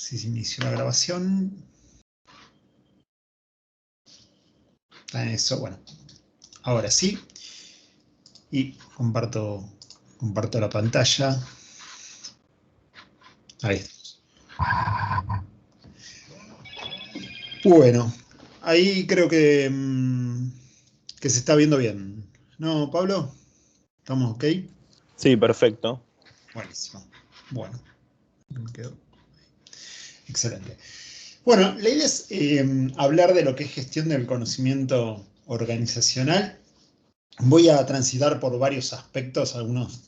si se inició la grabación. Está en eso, bueno. Ahora sí. Y comparto la pantalla. Ahí estamos. Bueno, ahí creo que se está viendo bien. ¿No, Pablo? ¿Estamos ok? Sí, perfecto. Buenísimo. Bueno, me quedo. Excelente. Bueno, la idea es hablar de lo que es gestión del conocimiento organizacional. Voy a transitar por varios aspectos, algunos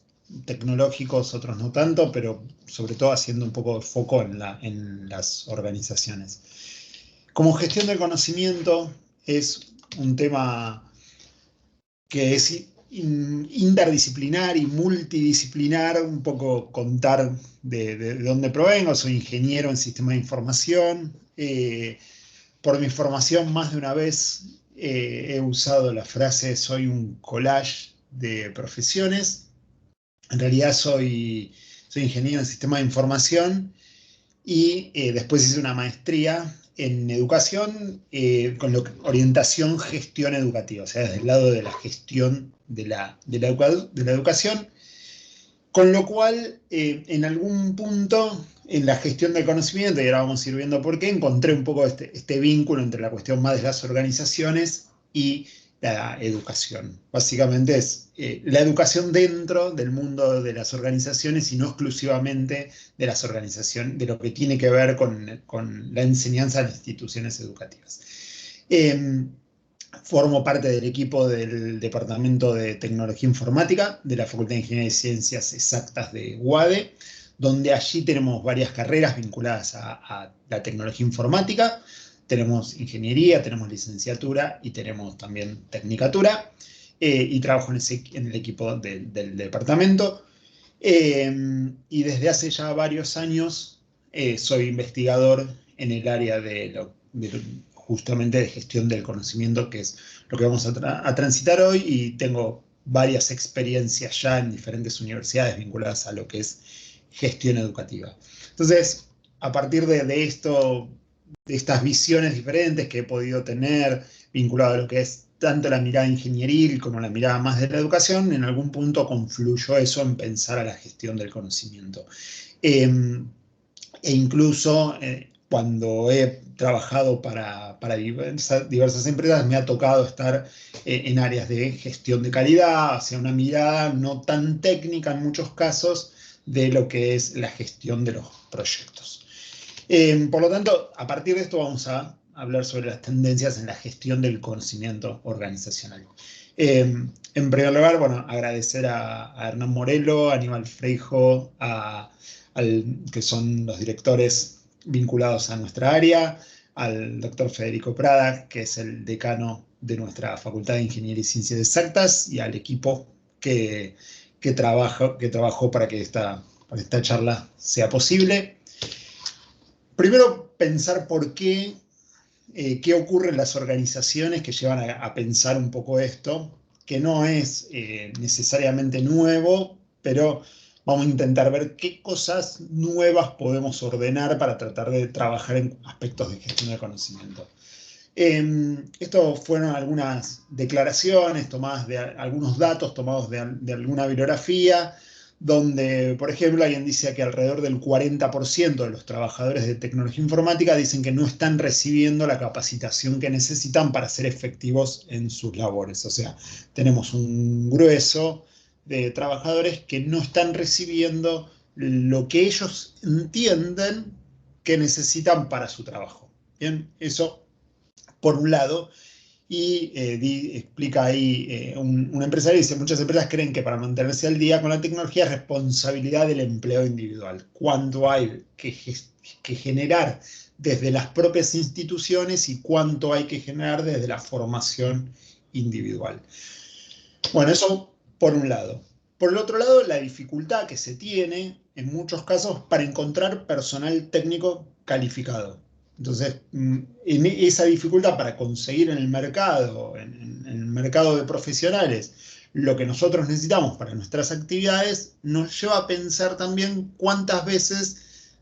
tecnológicos, otros no tanto, pero sobre todo haciendo un poco de foco en las organizaciones. Como gestión del conocimiento es un tema que es interdisciplinar y multidisciplinar, un poco contar de dónde provengo. Soy ingeniero en sistemas de información. Por mi formación, más de una vez he usado la frase soy un collage de profesiones. En realidad soy ingeniero en sistemas de información y después hice una maestría en educación con orientación gestión educativa, o sea, desde el lado de la gestión de la educación, con lo cual en algún punto en la gestión del conocimiento, y ahora vamos a ir viendo por qué, encontré un poco este vínculo entre la cuestión más de las organizaciones y la educación. Básicamente es la educación dentro del mundo de las organizaciones y no exclusivamente de las organizaciones, de lo que tiene que ver con la enseñanza de las instituciones educativas. Formo parte del equipo del Departamento de Tecnología Informática de la Facultad de Ingeniería y Ciencias Exactas de UADE, donde allí tenemos varias carreras vinculadas a la tecnología informática. Tenemos ingeniería, tenemos licenciatura y tenemos también tecnicatura. Y trabajo en el equipo del departamento. Y desde hace ya varios años soy investigador en el área justamente de gestión del conocimiento, que es lo que vamos a transitar hoy, y tengo varias experiencias ya en diferentes universidades vinculadas a lo que es gestión educativa. Entonces, a partir de esto, de estas visiones diferentes que he podido tener vinculado a lo que es tanto la mirada ingenieril como la mirada más de la educación, en algún punto confluyó eso en pensar a la gestión del conocimiento. E incluso cuando he trabajado para diversas empresas, me ha tocado estar en áreas de gestión de calidad, hacia una mirada no tan técnica en muchos casos de lo que es la gestión de los proyectos. Por lo tanto, a partir de esto vamos a hablar sobre las tendencias en la gestión del conocimiento organizacional. En primer lugar, bueno, agradecer a Hernán Morelo, a Aníbal Freijo, que son los directores vinculados a nuestra área, al doctor Federico Prada, que es el decano de nuestra Facultad de Ingeniería y Ciencias Exactas, y al equipo que trabajó para que esta charla sea posible. Primero, pensar por qué ocurre en las organizaciones que llevan a pensar un poco esto, que no es necesariamente nuevo, pero vamos a intentar ver qué cosas nuevas podemos ordenar para tratar de trabajar en aspectos de gestión del conocimiento. Esto fueron algunas declaraciones tomadas de algunos datos tomados de alguna bibliografía, donde, por ejemplo, alguien dice que alrededor del 40% de los trabajadores de tecnología informática dicen que no están recibiendo la capacitación que necesitan para ser efectivos en sus labores. O sea, tenemos un grueso de trabajadores que no están recibiendo lo que ellos entienden que necesitan para su trabajo. Bien, eso por un lado. Y explica ahí un empresario, dice, muchas empresas creen que para mantenerse al día con la tecnología es responsabilidad del empleado individual, cuánto hay que generar desde las propias instituciones y cuánto hay que generar desde la formación individual. Bueno, eso por un lado. Por el otro lado, la dificultad que se tiene en muchos casos para encontrar personal técnico calificado. Entonces, en esa dificultad para conseguir en el mercado, en el mercado de profesionales, lo que nosotros necesitamos para nuestras actividades, nos lleva a pensar también cuántas veces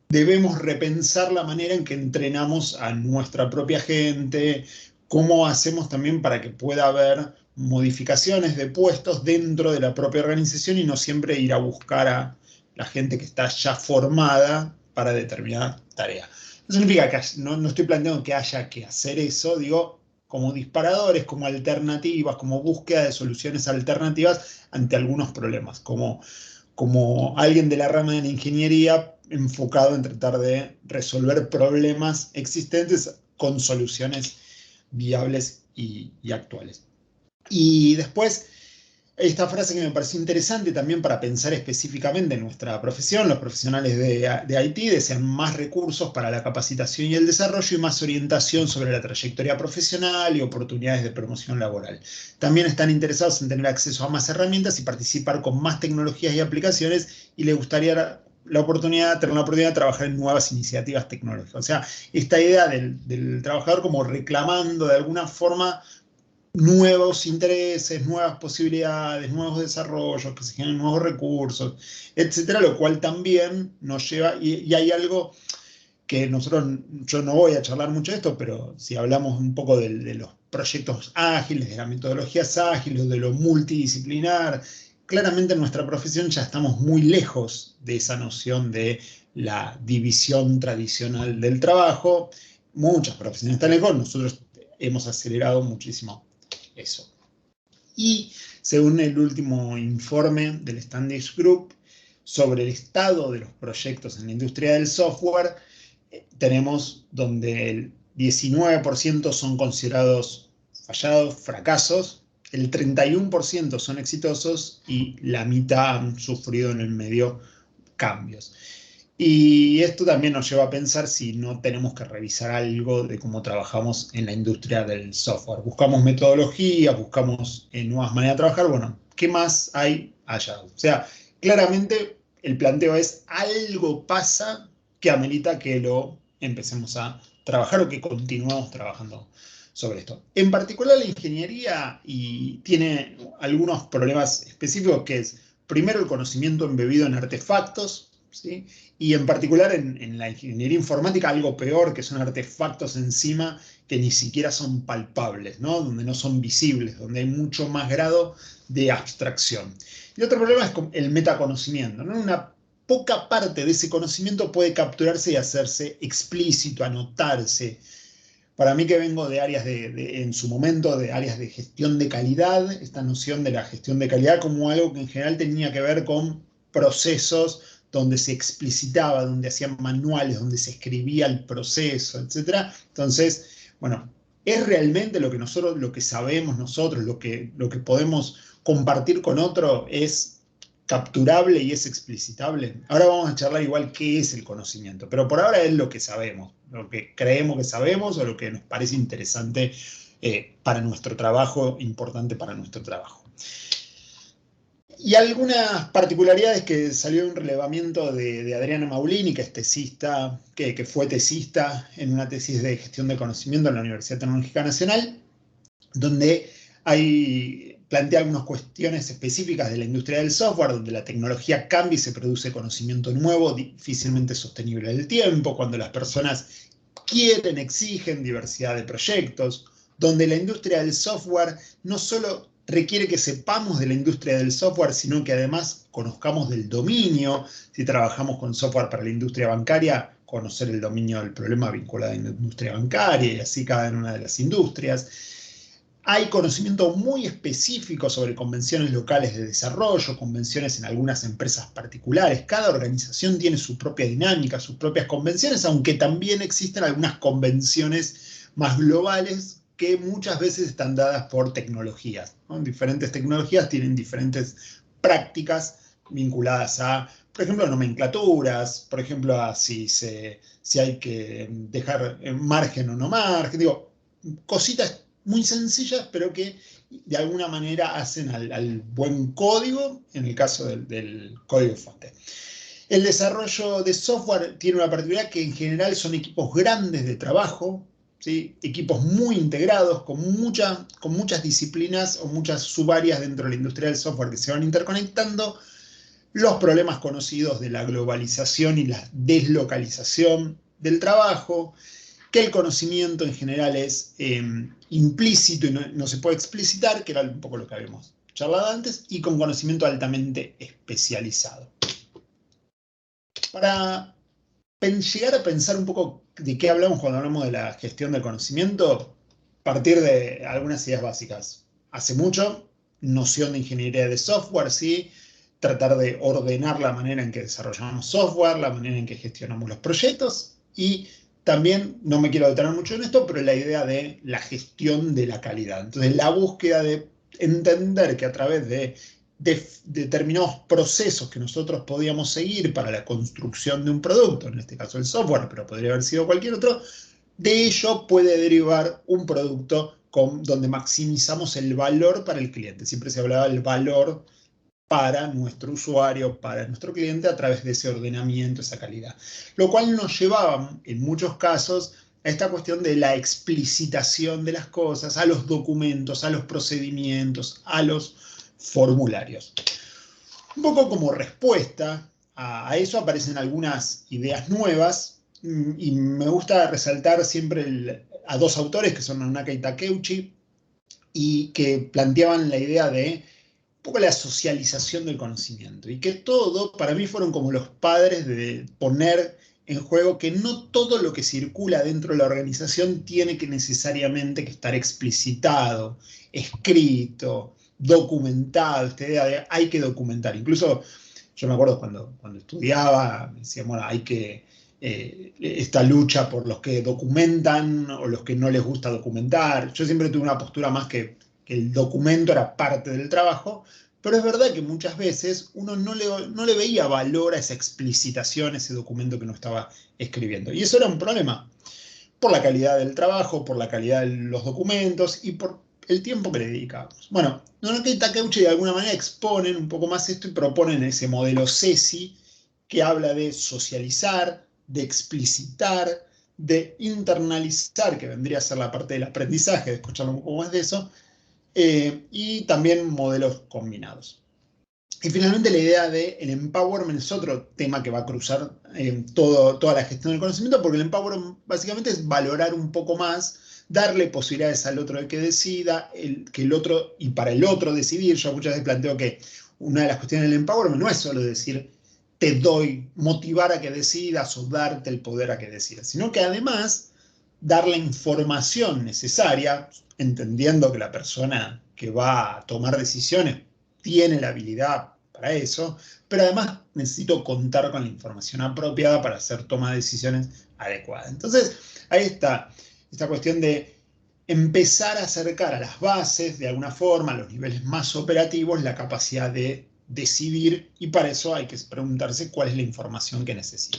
debemos repensar la manera en que entrenamos a nuestra propia gente, cómo hacemos también para que pueda haber modificaciones de puestos dentro de la propia organización y no siempre ir a buscar a la gente que está ya formada para determinada tarea. No significa que no estoy planteando que haya que hacer eso, digo, como disparadores, como alternativas, como búsqueda de soluciones alternativas ante algunos problemas, como alguien de la rama de la ingeniería enfocado en tratar de resolver problemas existentes con soluciones viables y actuales. Y después, esta frase que me pareció interesante también para pensar específicamente en nuestra profesión, los profesionales de IT desean más recursos para la capacitación y el desarrollo y más orientación sobre la trayectoria profesional y oportunidades de promoción laboral. También están interesados en tener acceso a más herramientas y participar con más tecnologías y aplicaciones y les gustaría tener la oportunidad de trabajar en nuevas iniciativas tecnológicas. O sea, esta idea del trabajador como reclamando de alguna forma nuevos intereses, nuevas posibilidades, nuevos desarrollos, que se generen nuevos recursos, etcétera, lo cual también nos lleva, y hay algo que nosotros, yo no voy a charlar mucho de esto, pero si hablamos un poco de los proyectos ágiles, de las metodologías ágiles, de lo multidisciplinar, claramente en nuestra profesión ya estamos muy lejos de esa noción de la división tradicional del trabajo. Muchas profesiones están lejos, nosotros hemos acelerado muchísimo eso. Y según el último informe del Standish Group sobre el estado de los proyectos en la industria del software, tenemos donde el 19% son considerados fallados, fracasos, el 31% son exitosos y la mitad han sufrido en el medio cambios. Y esto también nos lleva a pensar si no tenemos que revisar algo de cómo trabajamos en la industria del software. Buscamos metodologías, buscamos nuevas maneras de trabajar. Bueno, ¿qué más hay allá? O sea, claramente el planteo es algo pasa que amerita que lo empecemos a trabajar o que continuemos trabajando sobre esto. En particular la ingeniería tiene algunos problemas específicos que es, primero, el conocimiento embebido en artefactos, ¿sí? Y en particular en la ingeniería informática, algo peor, que son artefactos encima que ni siquiera son palpables, ¿no? Donde no son visibles, donde hay mucho más grado de abstracción. Y otro problema es el metaconocimiento, ¿no? Una poca parte de ese conocimiento puede capturarse y hacerse explícito, anotarse. Para mí que vengo de áreas en su momento, de áreas de gestión de calidad, esta noción de la gestión de calidad como algo que en general tenía que ver con procesos donde se explicitaba, donde hacían manuales, donde se escribía el proceso, etc. Entonces, bueno, es realmente lo que nosotros, lo que sabemos nosotros, lo que podemos compartir con otro es capturable y es explicitable. Ahora vamos a charlar igual qué es el conocimiento, pero por ahora es lo que sabemos, lo que creemos que sabemos o lo que nos parece interesante para nuestro trabajo, importante para nuestro trabajo. Y algunas particularidades que salió de un relevamiento de Adriana Maulini, que es tesista, que fue tesista en una tesis de gestión de conocimiento en la Universidad Tecnológica Nacional, donde plantea algunas cuestiones específicas de la industria del software, donde la tecnología cambia y se produce conocimiento nuevo, difícilmente sostenible en el tiempo, cuando las personas quieren, exigen diversidad de proyectos, donde la industria del software no solo requiere que sepamos de la industria del software, sino que además conozcamos del dominio. Si trabajamos con software para la industria bancaria, conocer el dominio del problema vinculado a la industria bancaria y así cada una de las industrias. Hay conocimiento muy específico sobre convenciones locales de desarrollo, convenciones en algunas empresas particulares. Cada organización tiene su propia dinámica, sus propias convenciones, aunque también existen algunas convenciones más globales que muchas veces están dadas por tecnologías, ¿no? Diferentes tecnologías tienen diferentes prácticas vinculadas a, por ejemplo, nomenclaturas, por ejemplo, a si hay que dejar margen o no margen, digo, cositas muy sencillas, pero que de alguna manera hacen al buen código, en el caso del código fuente. El desarrollo de software tiene una particularidad que en general son equipos grandes de trabajo, ¿sí? Equipos muy integrados, con muchas disciplinas o muchas subáreas dentro de la industria del software que se van interconectando, los problemas conocidos de la globalización y la deslocalización del trabajo, que el conocimiento en general es implícito y no se puede explicitar, que era un poco lo que habíamos charlado antes, y con conocimiento altamente especializado. Para llegar a pensar un poco de qué hablamos cuando hablamos de la gestión del conocimiento, partir de algunas ideas básicas. Hace mucho, noción de ingeniería de software, ¿sí? Tratar de ordenar la manera en que desarrollamos software, la manera en que gestionamos los proyectos y también, no me quiero detener mucho en esto, pero la idea de la gestión de la calidad. Entonces, la búsqueda de entender que a través de determinados procesos que nosotros podíamos seguir para la construcción de un producto, en este caso el software, pero podría haber sido cualquier otro, de ello puede derivar un producto donde maximizamos el valor para el cliente. Siempre se hablaba del valor para nuestro usuario, para nuestro cliente, a través de ese ordenamiento, esa calidad. Lo cual nos llevaba, en muchos casos, a esta cuestión de la explicitación de las cosas, a los documentos, a los procedimientos, a los formularios. Un poco como respuesta a eso aparecen algunas ideas nuevas y me gusta resaltar siempre a dos autores que son Nonaka y Takeuchi y que planteaban la idea de un poco la socialización del conocimiento y que todo para mí fueron como los padres de poner en juego que no todo lo que circula dentro de la organización tiene que necesariamente que estar explicitado, escrito, documentado, esta idea de hay que documentar. Incluso yo me acuerdo cuando estudiaba, me decían, bueno, hay que, esta lucha por los que documentan o los que no les gusta documentar. Yo siempre tuve una postura más que el documento era parte del trabajo, pero es verdad que muchas veces uno no le veía valor a esa explicitación, ese documento que uno estaba escribiendo. Y eso era un problema por la calidad del trabajo, por la calidad de los documentos y por el tiempo que le dedicábamos. Bueno, Nonaka y Takeuchi de alguna manera exponen un poco más esto y proponen ese modelo CESI que habla de socializar, de explicitar, de internalizar, que vendría a ser la parte del aprendizaje, de escuchar un poco más de eso, y también modelos combinados. Y finalmente la idea del empowerment es otro tema que va a cruzar toda la gestión del conocimiento, porque el empowerment básicamente es valorar un poco más, darle posibilidades al otro de que decida, que el otro, y para el otro decidir. Yo muchas veces planteo que una de las cuestiones del empowerment no es solo decir te doy, motivar a que decidas o darte el poder a que decidas, sino que además dar la información necesaria, entendiendo que la persona que va a tomar decisiones tiene la habilidad para eso, pero además necesito contar con la información apropiada para hacer toma de decisiones adecuadas. Entonces, ahí está esta cuestión de empezar a acercar a las bases, de alguna forma, a los niveles más operativos, la capacidad de decidir, y para eso hay que preguntarse cuál es la información que necesita.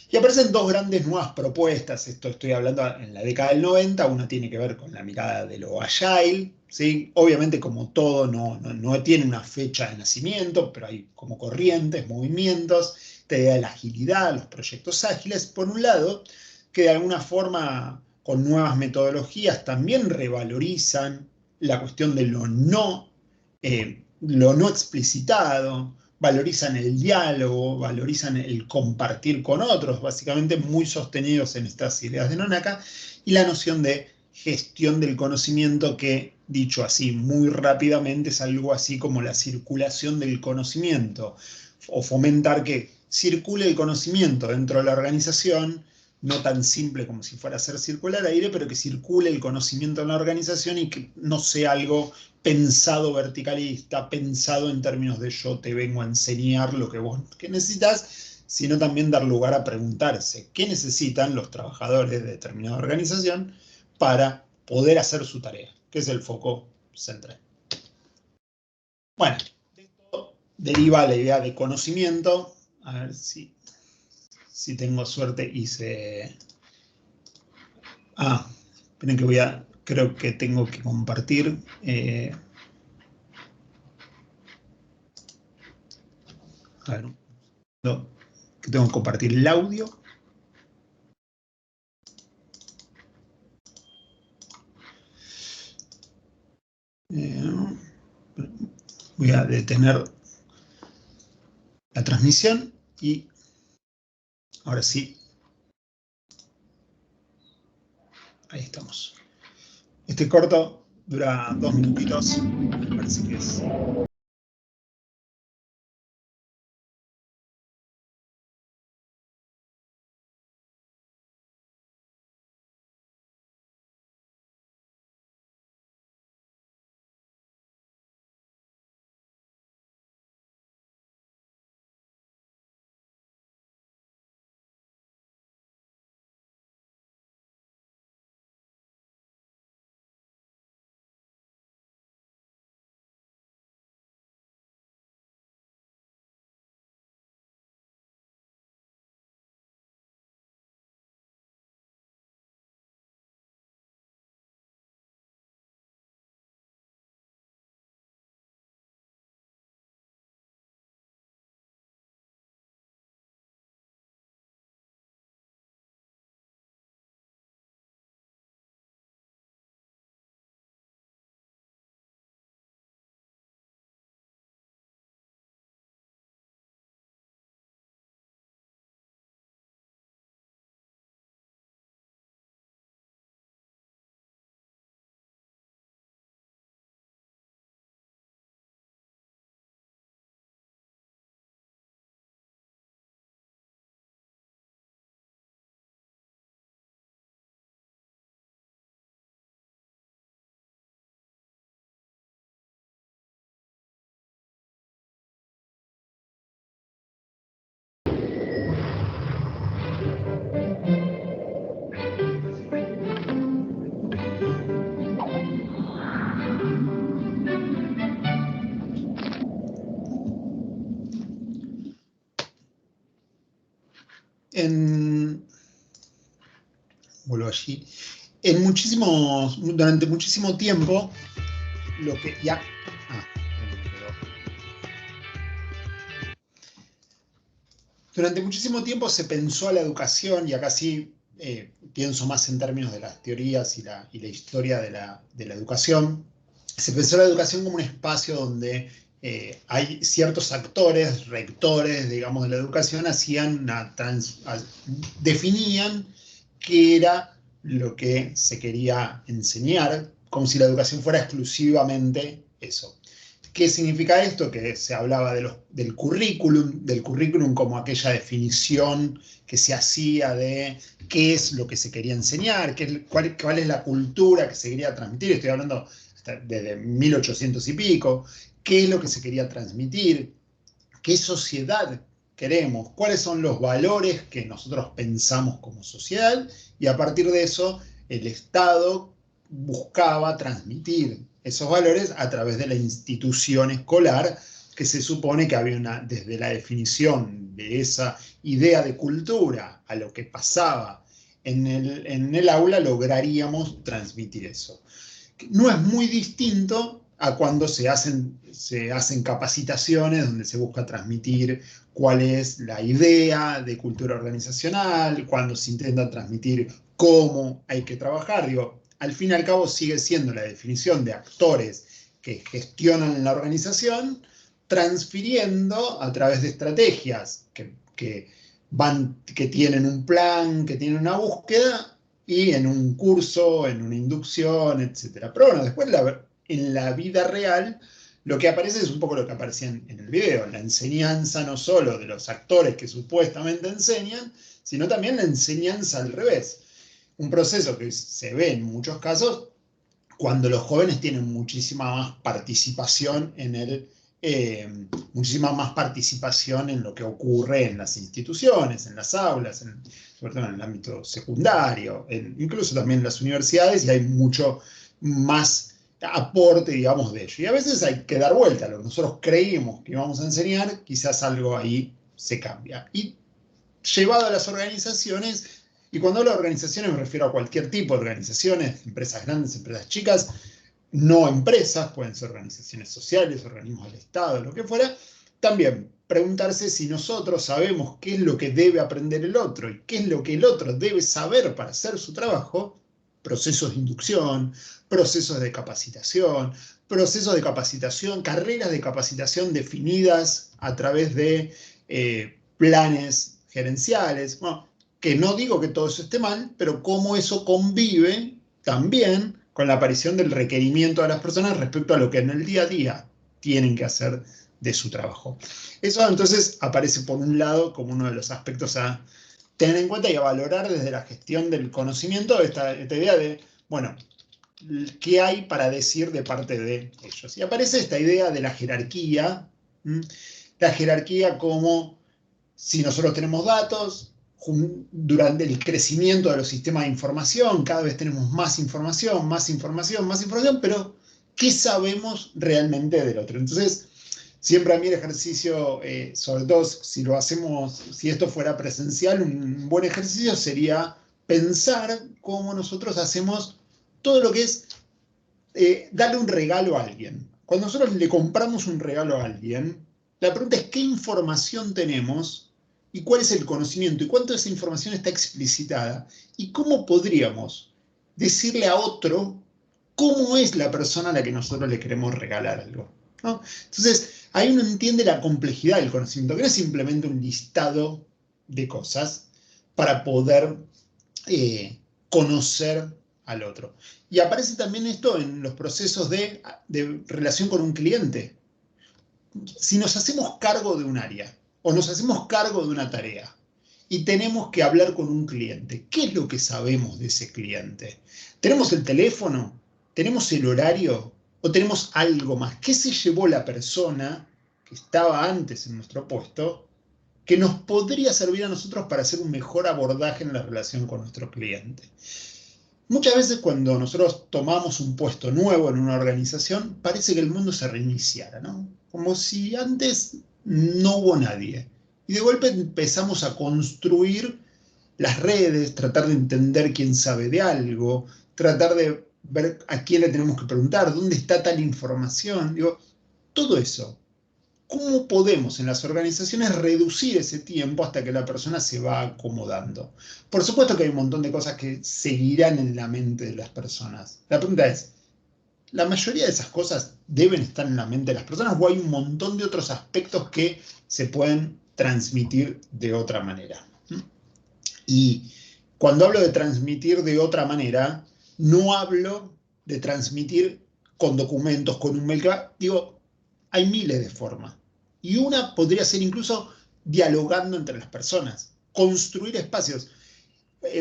Y aparecen dos grandes nuevas propuestas, esto estoy hablando en la década del 90, una tiene que ver con la mirada de lo agile, ¿sí? Obviamente como todo no tiene una fecha de nacimiento, pero hay como corrientes, movimientos, esta idea de la agilidad, los proyectos ágiles, por un lado, que de alguna forma con nuevas metodologías también revalorizan la cuestión de lo no explicitado, valorizan el diálogo, valorizan el compartir con otros, básicamente muy sostenidos en estas ideas de Nonaka, y la noción de gestión del conocimiento que, dicho así muy rápidamente, es algo así como la circulación del conocimiento, o fomentar que circule el conocimiento dentro de la organización, no tan simple como si fuera a hacer circular aire, pero que circule el conocimiento en la organización y que no sea algo pensado verticalista, pensado en términos de yo te vengo a enseñar lo que vos que necesitas, sino también dar lugar a preguntarse qué necesitan los trabajadores de determinada organización para poder hacer su tarea, que es el foco central. Bueno, de esto deriva la idea de conocimiento. A ver si tengo suerte y se... esperen que creo que tengo que compartir. A ver, que tengo que compartir el audio. Voy a detener transmisión y ahora sí, ahí estamos. Este corto dura 2 minutitos, me parece que es... Vuelvo allí. Durante muchísimo tiempo, lo que ya... Durante muchísimo tiempo se pensó a la educación, y acá sí pienso más en términos de las teorías y la historia de la educación, se pensó a la educación como un espacio donde hay ciertos actores, rectores, digamos, de la educación, definían qué era lo que se quería enseñar, como si la educación fuera exclusivamente eso. ¿Qué significa esto? Que se hablaba del currículum como aquella definición que se hacía de qué es lo que se quería enseñar, cuál es la cultura que se quería transmitir. Estoy hablando desde 1800 y pico. ¿Qué es lo que se quería transmitir? ¿Qué sociedad queremos? ¿Cuáles son los valores que nosotros pensamos como sociedad? Y a partir de eso, el Estado buscaba transmitir esos valores a través de la institución escolar, que se supone que había desde la definición de esa idea de cultura a lo que pasaba en el aula, lograríamos transmitir eso. No es muy distinto a cuando se hacen capacitaciones donde se busca transmitir cuál es la idea de cultura organizacional, cuando se intenta transmitir cómo hay que trabajar. Digo, al fin y al cabo sigue siendo la definición de actores que gestionan la organización, transfiriendo a través de estrategias que tienen un plan, que tienen una búsqueda, y en un curso, en una inducción, etc. Pero bueno, después en la vida real, lo que aparece es un poco lo que aparecía en el video, la enseñanza no solo de los actores que supuestamente enseñan, sino también la enseñanza al revés. Un proceso que se ve en muchos casos cuando los jóvenes tienen muchísima más participación muchísima más participación en lo que ocurre en las instituciones, en las aulas, sobre todo en el ámbito secundario, incluso también en las universidades, y hay mucho más aporte, digamos, de ello. Y a veces hay que dar vuelta a lo que nosotros creímos que íbamos a enseñar, quizás algo ahí se cambia. Y llevado a las organizaciones, y cuando hablo de organizaciones me refiero a cualquier tipo de organizaciones, empresas grandes, empresas chicas, no empresas, pueden ser organizaciones sociales, organismos del Estado, lo que fuera. También preguntarse si nosotros sabemos qué es lo que debe aprender el otro y qué es lo que el otro debe saber para hacer su trabajo. Procesos de inducción, procesos de capacitación, carreras de capacitación definidas a través de planes gerenciales. Bueno, que no digo que todo eso esté mal, pero cómo eso convive también con la aparición del requerimiento de las personas respecto a lo que en el día a día tienen que hacer de su trabajo. Eso entonces aparece por un lado como uno de los aspectos a tener en cuenta y a valorar desde la gestión del conocimiento, esta idea de, bueno, ¿qué hay para decir de parte de ellos? Y aparece esta idea de la jerarquía, la jerarquía como si nosotros tenemos datos, durante el crecimiento de los sistemas de información, cada vez tenemos más información, más información, más información, pero ¿qué sabemos realmente del otro? Entonces, siempre a mí el ejercicio, sobre todo si lo hacemos, si esto fuera presencial, un buen ejercicio sería pensar cómo nosotros hacemos todo lo que es darle un regalo a alguien. Cuando nosotros le compramos un regalo a alguien, la pregunta es qué información tenemos y cuál es el conocimiento y cuánto de esa información está explicitada y cómo podríamos decirle a otro cómo es la persona a la que nosotros le queremos regalar algo, ¿no? Entonces, ahí uno entiende la complejidad del conocimiento, que no es simplemente un listado de cosas para poder conocer al otro. Y aparece también esto en los procesos de relación con un cliente. Si nos hacemos cargo de un área o nos hacemos cargo de una tarea y tenemos que hablar con un cliente, ¿qué es lo que sabemos de ese cliente? ¿Tenemos el teléfono? ¿Tenemos el horario? ¿O tenemos algo más? ¿Qué se llevó la persona que estaba antes en nuestro puesto que nos podría servir a nosotros para hacer un mejor abordaje en la relación con nuestro cliente? Muchas veces cuando nosotros tomamos un puesto nuevo en una organización, parece que el mundo se reiniciara, ¿no? Como si antes no hubo nadie. Y de golpe empezamos a construir las redes, tratar de entender quién sabe de algo, tratar de ver a quién le tenemos que preguntar, dónde está tal información. Digo, todo eso. ¿Cómo podemos en las organizaciones reducir ese tiempo hasta que la persona se va acomodando? Por supuesto que hay un montón de cosas que seguirán en la mente de las personas. La pregunta es, ¿la mayoría de esas cosas deben estar en la mente de las personas o hay un montón de otros aspectos que se pueden transmitir de otra manera? Y cuando hablo de transmitir de otra manera, no hablo de transmitir con documentos, con un mail, digo, hay miles de formas. Y una podría ser incluso dialogando entre las personas, construir espacios.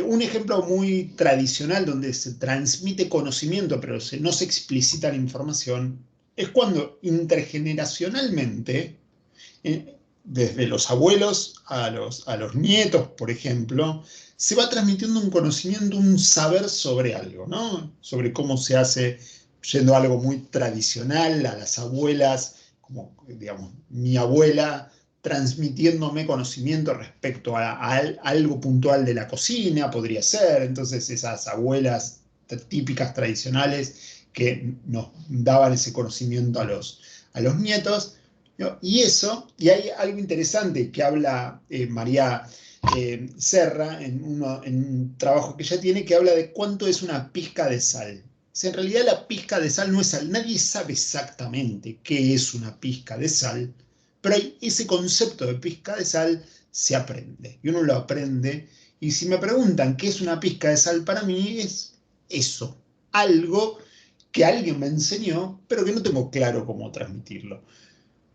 Un ejemplo muy tradicional donde se transmite conocimiento, pero no se explicita la información, es cuando intergeneracionalmente, desde los abuelos a los nietos, por ejemplo, se va transmitiendo un conocimiento, un saber sobre algo, ¿no? Sobre cómo se hace, yendo a algo muy tradicional, a las abuelas, como, digamos, mi abuela transmitiéndome conocimiento respecto a algo puntual de la cocina, podría ser. Entonces, esas abuelas típicas tradicionales que nos daban ese conocimiento a los nietos. ¿No? Y hay algo interesante que habla María Serra en un trabajo que ella tiene, que habla de cuánto es una pizca de sal. Si en realidad la pizca de sal no es sal, nadie sabe exactamente qué es una pizca de sal, pero ese concepto de pizca de sal se aprende, y uno lo aprende, y si me preguntan qué es una pizca de sal, para mí es eso, algo que alguien me enseñó, pero que no tengo claro cómo transmitirlo.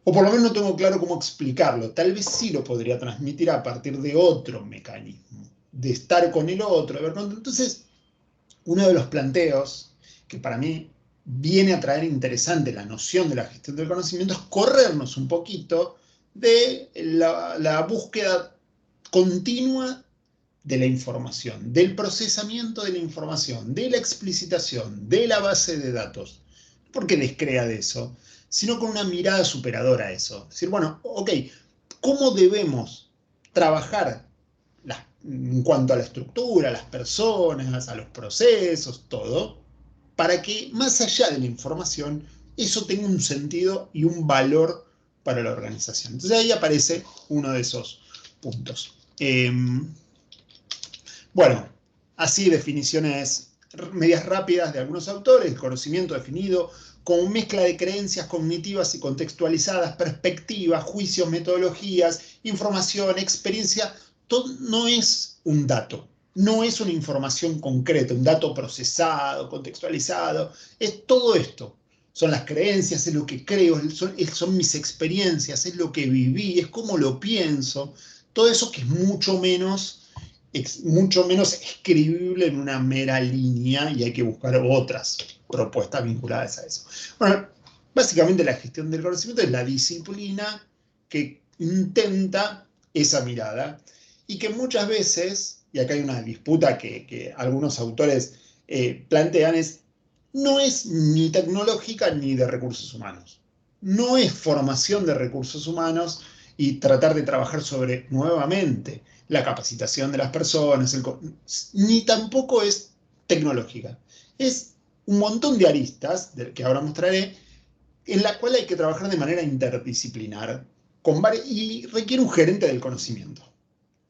O por lo menos no tengo claro cómo explicarlo. Tal vez sí lo podría transmitir a partir de otro mecanismo, de estar con el otro. De ver. Entonces, uno de los planteos que para mí viene a traer interesante la noción de la gestión del conocimiento es corrernos un poquito de la búsqueda continua de la información, del procesamiento de la información, de la explicitación, de la base de datos. No porque descrea de eso, sino con una mirada superadora a eso. Es decir, bueno, ok, ¿cómo debemos trabajar en cuanto a la estructura, a las personas, a los procesos, todo, para que más allá de la información, eso tenga un sentido y un valor para la organización? Entonces ahí aparece uno de esos puntos. Bueno, así definiciones medias rápidas de algunos autores, el conocimiento definido como mezcla de creencias cognitivas y contextualizadas, perspectivas, juicios, metodologías, información, experiencia. Todo no es un dato, no es una información concreta, un dato procesado, contextualizado, es todo esto. Son las creencias, es lo que creo, son mis experiencias, es lo que viví, es cómo lo pienso. Todo eso que es mucho menos escribible en una mera línea y hay que buscar otras propuestas vinculadas a eso. Bueno, básicamente la gestión del conocimiento es la disciplina que intenta esa mirada y que muchas veces, y acá hay una disputa que algunos autores plantean, no es ni tecnológica ni de recursos humanos. No es formación de recursos humanos y tratar de trabajar sobre nuevamente la capacitación de las personas, ni tampoco es tecnológica. Es un montón de aristas, que ahora mostraré, en la cual hay que trabajar de manera interdisciplinar y requiere un gerente del conocimiento.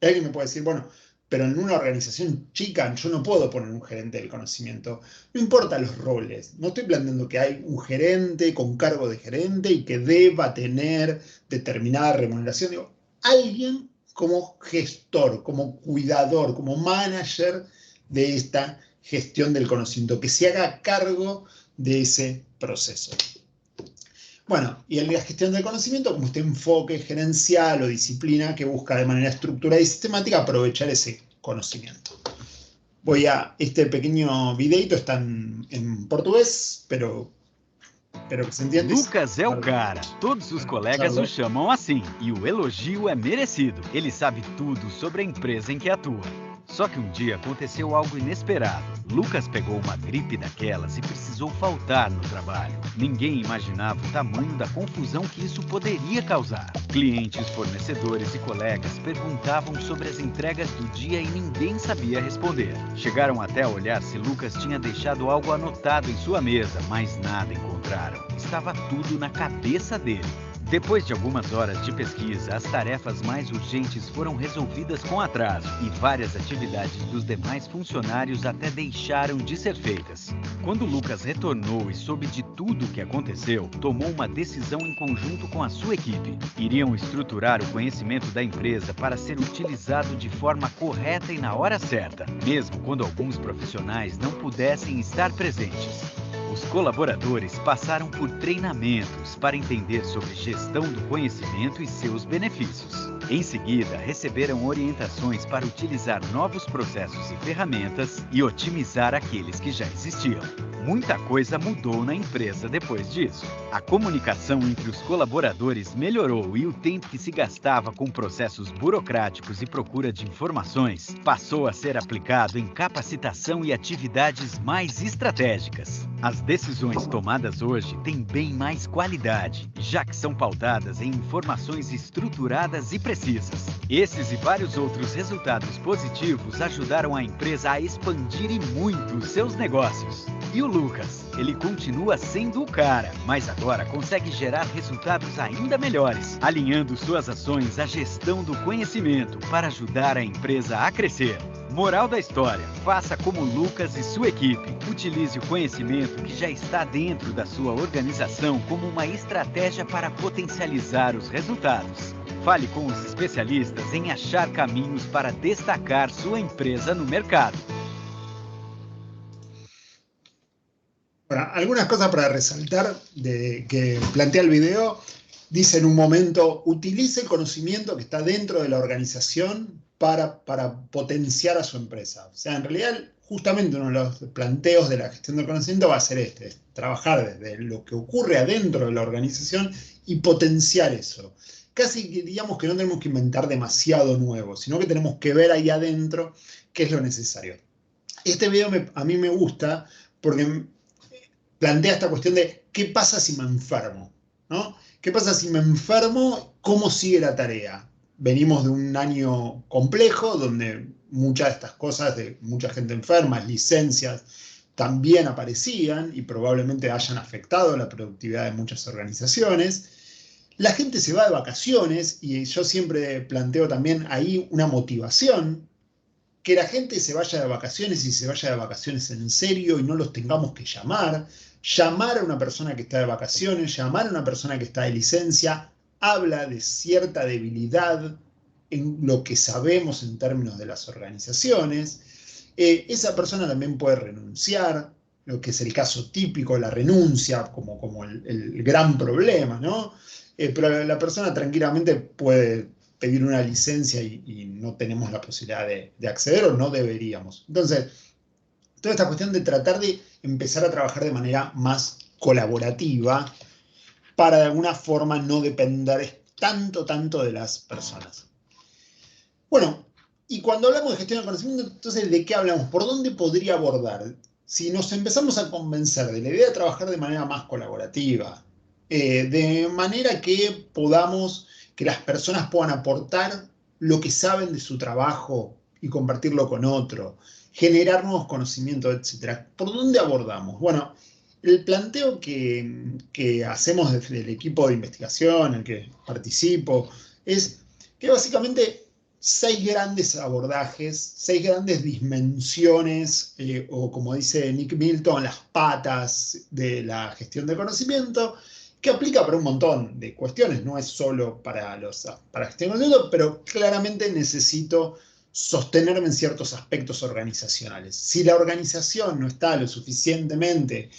Alguien me puede decir, bueno, pero en una organización chica yo no puedo poner un gerente del conocimiento. No importa los roles. No estoy planteando que hay un gerente con cargo de gerente y que deba tener determinada remuneración. Digo, alguien como gestor, como cuidador, como manager de esta gestión del conocimiento, que se haga cargo de ese proceso. Bueno, y la gestión del conocimiento como este enfoque gerencial o disciplina que busca de manera estructurada y sistemática aprovechar esse conocimiento. Este pequeño videito está en português, pero que se entiende. Lucas é o cara. Todos os colegas o chamam assim, e o elogio é merecido. Ele sabe tudo sobre a empresa em que atua. Só que um dia aconteceu algo inesperado. Lucas pegou uma gripe daquelas e precisou faltar no trabalho. Ninguém imaginava o tamanho da confusão que isso poderia causar. Clientes, fornecedores e colegas perguntavam sobre as entregas do dia e ninguém sabia responder. Chegaram até a olhar se Lucas tinha deixado algo anotado em sua mesa, mas nada encontraram. Estava tudo na cabeça dele. Depois de algumas horas de pesquisa, as tarefas mais urgentes foram resolvidas com atraso e várias atividades dos demais funcionários até deixaram de ser feitas. Quando Lucas retornou e soube de tudo o que aconteceu, tomou uma decisão em conjunto com a sua equipe. Iriam estruturar o conhecimento da empresa para ser utilizado de forma correta e na hora certa, mesmo quando alguns profissionais não pudessem estar presentes. Os colaboradores passaram por treinamentos para entender sobre gestão do conhecimento e seus benefícios. Em seguida, receberam orientações para utilizar novos processos e ferramentas e otimizar aqueles que já existiam. Muita coisa mudou na empresa depois disso. A comunicação entre os colaboradores melhorou e o tempo que se gastava com processos burocráticos e procura de informações passou a ser aplicado em capacitação e atividades mais estratégicas. As decisões tomadas hoje têm bem mais qualidade, já que são pautadas em informações estruturadas e precisas. Esses e vários outros resultados positivos ajudaram a empresa a expandir e muito os seus negócios. E o Lucas, ele continua sendo o cara, mas agora consegue gerar resultados ainda melhores, alinhando suas ações à gestão do conhecimento para ajudar a empresa a crescer. Moral da história: faça como Lucas e sua equipe. Utilize o conhecimento que já está dentro da sua organização como uma estratégia para potencializar os resultados. Fale com os especialistas em achar caminhos para destacar sua empresa no mercado. Bueno, algunas cosas para resaltar que plantea el video. Dice en un momento, utilice el conocimiento que está dentro de la organización para potenciar a su empresa. O sea, en realidad, justamente uno de los planteos de la gestión del conocimiento va a ser es trabajar desde lo que ocurre adentro de la organización y potenciar eso. Casi digamos que no tenemos que inventar demasiado nuevo, sino que tenemos que ver ahí adentro qué es lo necesario. Este video a mí me gusta porque plantea esta cuestión de qué pasa si me enfermo, ¿no? ¿Qué pasa si me enfermo? ¿Cómo sigue la tarea? Venimos de un año complejo donde muchas de estas cosas de mucha gente enferma, licencias, también aparecían y probablemente hayan afectado la productividad de muchas organizaciones. La gente se va de vacaciones y yo siempre planteo también ahí una motivación, que la gente se vaya de vacaciones y se vaya de vacaciones en serio y no los tengamos que llamar. Llamar a una persona que está de vacaciones, llamar a una persona que está de licencia, habla de cierta debilidad en lo que sabemos en términos de las organizaciones. Esa persona también puede renunciar, lo que es el caso típico, la renuncia como el gran problema, ¿no? Pero la persona tranquilamente puede pedir una licencia y no tenemos la posibilidad de acceder o no deberíamos. Entonces, toda esta cuestión de tratar de empezar a trabajar de manera más colaborativa para de alguna forma no depender tanto de las personas. Bueno, y cuando hablamos de gestión del conocimiento, entonces, ¿de qué hablamos? ¿Por dónde podría abordar? Si nos empezamos a convencer de la idea de trabajar de manera más colaborativa, de manera que que las personas puedan aportar lo que saben de su trabajo y compartirlo con otro, generar nuevos conocimientos, etc. ¿Por dónde abordamos? Bueno, el planteo que hacemos desde el equipo de investigación en el que participo es que básicamente 6 grandes abordajes, 6 grandes dimensiones, o como dice Nick Milton, las patas de la gestión del conocimiento, que aplica para un montón de cuestiones, no es solo para gestión del conocimiento, pero claramente necesito sostenerme en ciertos aspectos organizacionales. Si la organización no está lo suficientemente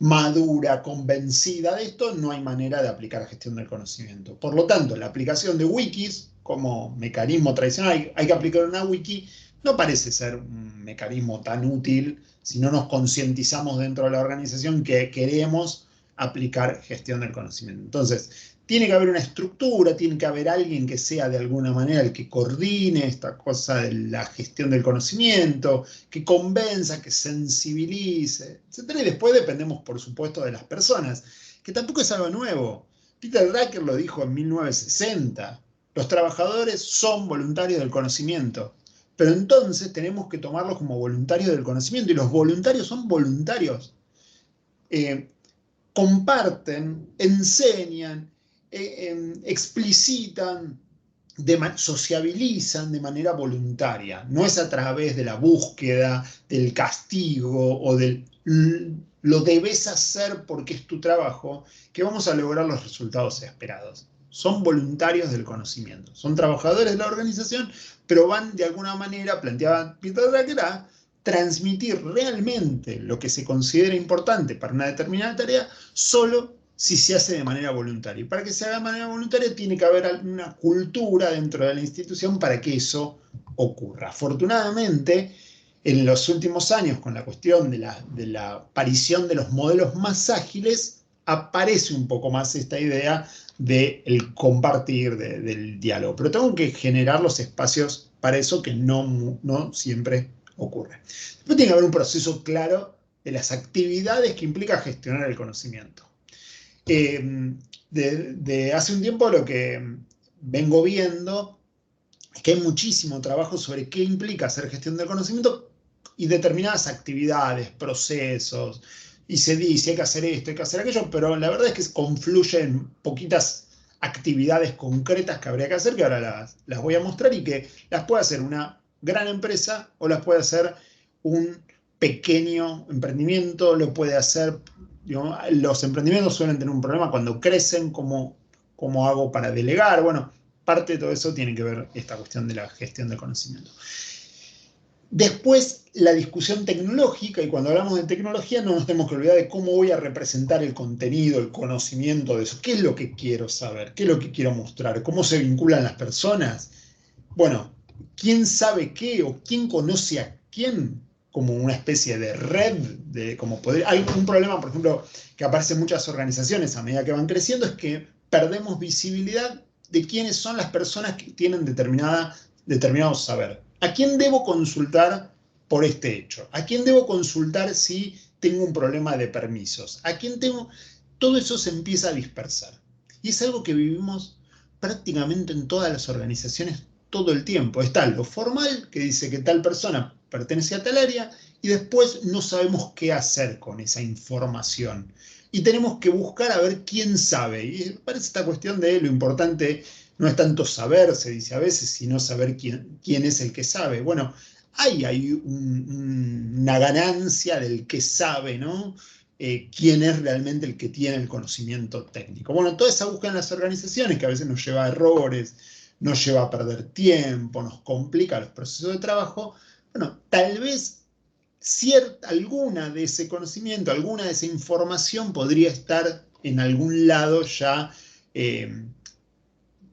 madura, convencida de esto, no hay manera de aplicar gestión del conocimiento. Por lo tanto, la aplicación de wikis como mecanismo tradicional, hay que aplicar una wiki, no parece ser un mecanismo tan útil si no nos concientizamos dentro de la organización que queremos aplicar gestión del conocimiento. Entonces, tiene que haber una estructura, tiene que haber alguien que sea de alguna manera el que coordine esta cosa de la gestión del conocimiento, que convenza, que sensibilice, etc. Y después dependemos, por supuesto, de las personas, que tampoco es algo nuevo. Peter Drucker lo dijo en 1960. Los trabajadores son voluntarios del conocimiento, pero entonces tenemos que tomarlos como voluntarios del conocimiento, y los voluntarios son voluntarios. Comparten, enseñan, explicitan, sociabilizan de manera voluntaria. No es a través de la búsqueda, del castigo o del lo debes hacer porque es tu trabajo que vamos a lograr los resultados esperados. Son voluntarios del conocimiento, son trabajadores de la organización, pero van de alguna manera, planteaba Peter Drucker, a transmitir realmente lo que se considera importante para una determinada tarea solo si se hace de manera voluntaria. Y para que se haga de manera voluntaria tiene que haber una cultura dentro de la institución para que eso ocurra. Afortunadamente, en los últimos años, con la cuestión de la aparición de los modelos más ágiles, aparece un poco más esta idea del compartir, del diálogo. Pero tengo que generar los espacios para eso, que no siempre ocurre. Después tiene que haber un proceso claro de las actividades que implica gestionar el conocimiento. De hace un tiempo lo que vengo viendo es que hay muchísimo trabajo sobre qué implica hacer gestión del conocimiento y determinadas actividades, procesos, y se dice hay que hacer esto, hay que hacer aquello, pero la verdad es que confluyen poquitas actividades concretas que habría que hacer, que ahora las voy a mostrar, y que las puede hacer una gran empresa o las puede hacer un pequeño emprendimiento, lo puede hacer, digamos, los emprendimientos suelen tener un problema cuando crecen, ¿cómo hago para delegar? Bueno, parte de todo eso tiene que ver esta cuestión de la gestión del conocimiento. Después, la discusión tecnológica, y cuando hablamos de tecnología no nos tenemos que olvidar de cómo voy a representar el contenido, el conocimiento de eso. ¿Qué es lo que quiero saber? ¿Qué es lo que quiero mostrar? ¿Cómo se vinculan las personas? Bueno, ¿quién sabe qué o quién conoce a quién? Como una especie de red, hay un problema, por ejemplo, que aparece en muchas organizaciones a medida que van creciendo, es que perdemos visibilidad de quiénes son las personas que tienen determinado saber. ¿A quién debo consultar por este hecho? ¿A quién debo consultar si tengo un problema de permisos? ¿A quién tengo? Todo eso se empieza a dispersar. Y es algo que vivimos prácticamente en todas las organizaciones todo el tiempo. Está lo formal, que dice que tal persona pertenece a tal área, y después no sabemos qué hacer con esa información. Y tenemos que buscar a ver quién sabe. Y parece esta cuestión de lo importante no es tanto saber, se dice a veces, sino saber quién es el que sabe. Bueno, hay una ganancia del que sabe, ¿no? quién es realmente el que tiene el conocimiento técnico. Bueno, toda esa búsqueda en las organizaciones, que a veces nos lleva a errores, nos lleva a perder tiempo, nos complica los procesos de trabajo, bueno, tal vez alguna de ese conocimiento, alguna de esa información podría estar en algún lado ya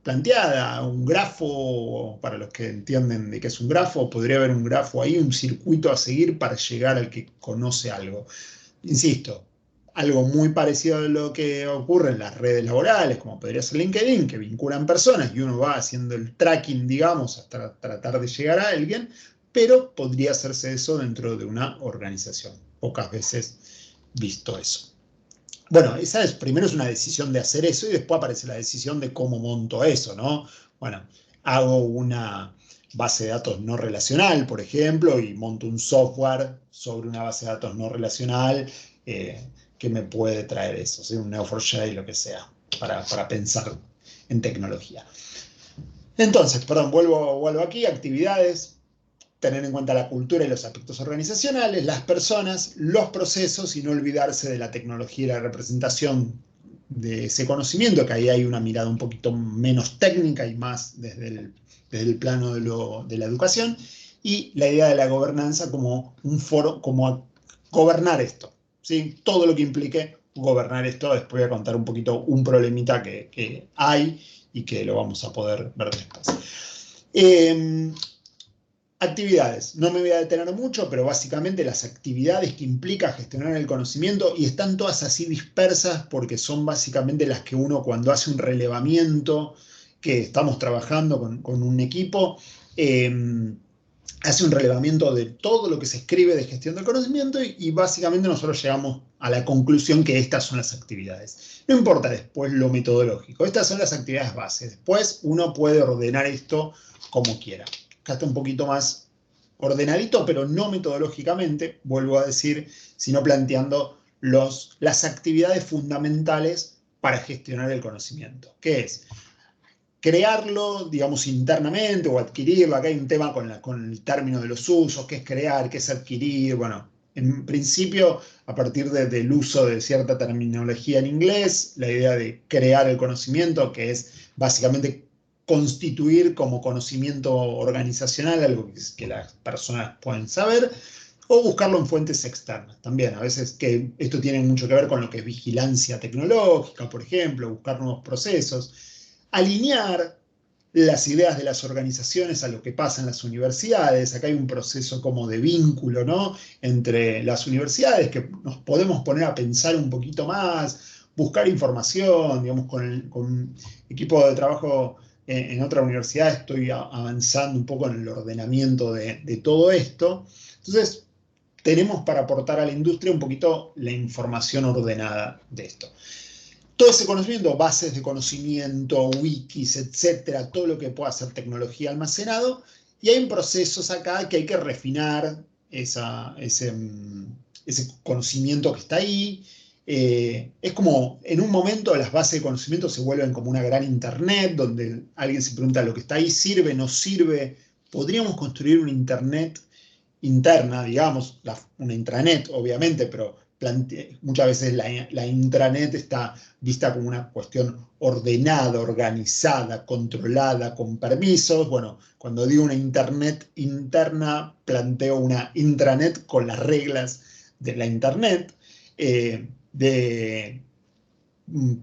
planteada. Un grafo, para los que entienden de qué es un grafo, podría haber un grafo ahí, un circuito a seguir para llegar al que conoce algo. Insisto, algo muy parecido a lo que ocurre en las redes laborales, como podría ser LinkedIn, que vinculan personas y uno va haciendo el tracking, digamos, hasta tratar de llegar a alguien, pero podría hacerse eso dentro de una organización. Pocas veces visto eso. Bueno, primero es una decisión de hacer eso y después aparece la decisión de cómo monto eso, ¿no? Bueno, hago una base de datos no relacional, por ejemplo, y monto un software sobre una base de datos no relacional que me puede traer eso, ¿sí? Un Neo4j, lo que sea, para pensar en tecnología. Entonces, perdón, vuelvo aquí, actividades. Tener en cuenta la cultura y los aspectos organizacionales, las personas, los procesos y no olvidarse de la tecnología y la representación de ese conocimiento, que ahí hay una mirada un poquito menos técnica y más desde el plano de la educación, y la idea de la gobernanza como un foro, como gobernar esto, ¿sí? Todo lo que implique gobernar esto. Después voy a contar un poquito un problemita que hay y que lo vamos a poder ver después. Actividades. No me voy a detener mucho, pero básicamente las actividades que implica gestionar el conocimiento, y están todas así dispersas porque son básicamente las que uno, cuando hace un relevamiento, que estamos trabajando con un equipo, hace un relevamiento de todo lo que se escribe de gestión del conocimiento y básicamente nosotros llegamos a la conclusión que estas son las actividades. No importa después lo metodológico, estas son las actividades bases. Después uno puede ordenar esto como quiera. Acá está un poquito más ordenadito, pero no metodológicamente, vuelvo a decir, sino planteando las actividades fundamentales para gestionar el conocimiento. ¿Qué es? Crearlo, digamos, internamente o adquirirlo. Acá hay un tema con el término de los usos, qué es crear, qué es adquirir. Bueno, en principio, a partir del uso de cierta terminología en inglés, la idea de crear el conocimiento, que es básicamente constituir como conocimiento organizacional algo que las personas pueden saber, o buscarlo en fuentes externas también. A veces que esto tiene mucho que ver con lo que es vigilancia tecnológica, por ejemplo, buscar nuevos procesos, alinear las ideas de las organizaciones a lo que pasa en las universidades. Acá hay un proceso como de vínculo, ¿no?, entre las universidades, que nos podemos poner a pensar un poquito más, buscar información, digamos, con equipo de trabajo en otra universidad estoy avanzando un poco en el ordenamiento de todo esto. Entonces, tenemos para aportar a la industria un poquito la información ordenada de esto. Todo ese conocimiento, bases de conocimiento, wikis, etcétera, todo lo que pueda ser tecnología almacenado, y hay procesos acá que hay que refinar ese conocimiento que está ahí. Es como, en un momento las bases de conocimiento se vuelven como una gran internet, donde alguien se pregunta lo que está ahí, ¿sirve, no sirve? ¿Podríamos construir una internet interna, digamos, una intranet, obviamente, pero muchas veces la intranet está vista como una cuestión ordenada, organizada, controlada, con permisos? Bueno, cuando digo una internet interna, planteo una intranet con las reglas de la internet, de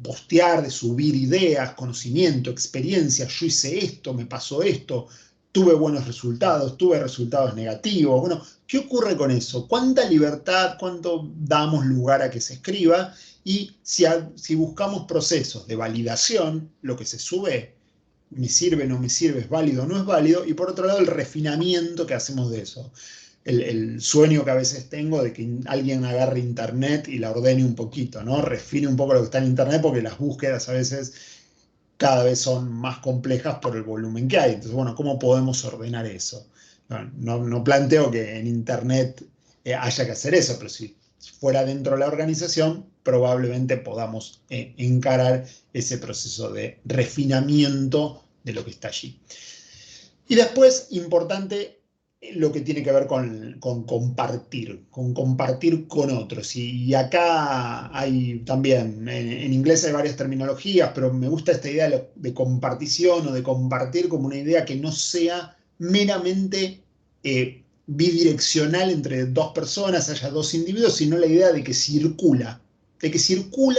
postear, de subir ideas, conocimiento, experiencia. Yo hice esto, me pasó esto, tuve buenos resultados, tuve resultados negativos. Bueno, ¿qué ocurre con eso? ¿Cuánta libertad, cuánto damos lugar a que se escriba? Y si buscamos procesos de validación, lo que se sube, me sirve, no me sirve, es válido, no es válido, y por otro lado el refinamiento que hacemos de eso. El sueño que a veces tengo de que alguien agarre internet y la ordene un poquito, ¿no? Refine un poco lo que está en internet, porque las búsquedas a veces cada vez son más complejas por el volumen que hay. Entonces, bueno, ¿cómo podemos ordenar eso? No planteo que en internet haya que hacer eso, pero si fuera dentro de la organización, probablemente podamos encarar ese proceso de refinamiento de lo que está allí. Y después, importante, lo que tiene que ver con compartir con otros. Y acá hay también, en inglés hay varias terminologías, pero me gusta esta idea de compartición o de compartir como una idea que no sea meramente bidireccional entre dos personas, haya dos individuos, sino la idea de que circula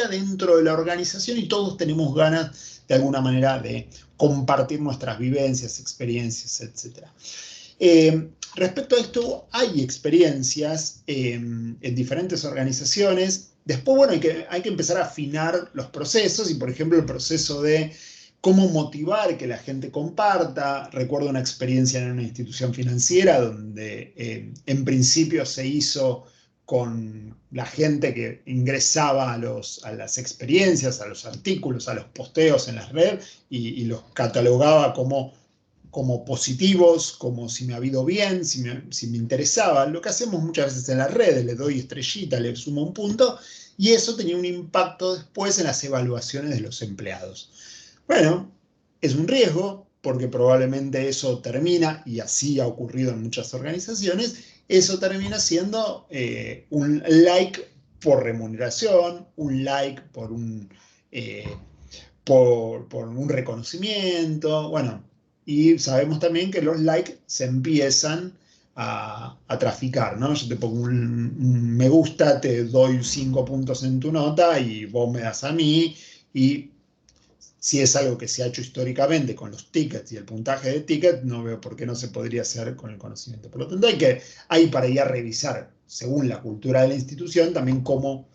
dentro de la organización y todos tenemos ganas de alguna manera de compartir nuestras vivencias, experiencias, etc. Respecto a esto, hay experiencias en diferentes organizaciones. Después, bueno, hay que empezar a afinar los procesos y, por ejemplo, el proceso de cómo motivar que la gente comparta. Recuerdo una experiencia en una institución financiera donde en principio se hizo con la gente que ingresaba a las experiencias, a los artículos, a los posteos en las redes y los catalogaba como positivos, como si me ha ido bien, si me interesaba. Lo que hacemos muchas veces en las redes, le doy estrellita, le sumo un punto, y eso tenía un impacto después en las evaluaciones de los empleados. Bueno, es un riesgo, porque probablemente eso termina, y así ha ocurrido en muchas organizaciones, eso termina siendo un like por remuneración, un like por por un reconocimiento, bueno, y sabemos también que los likes se empiezan a traficar, ¿no? Yo te pongo un me gusta, te doy 5 puntos en tu nota y vos me das a mí, y si es algo que se ha hecho históricamente con los tickets y el puntaje de tickets, no veo por qué no se podría hacer con el conocimiento. Por lo tanto, hay para ir a revisar, según la cultura de la institución, también cómo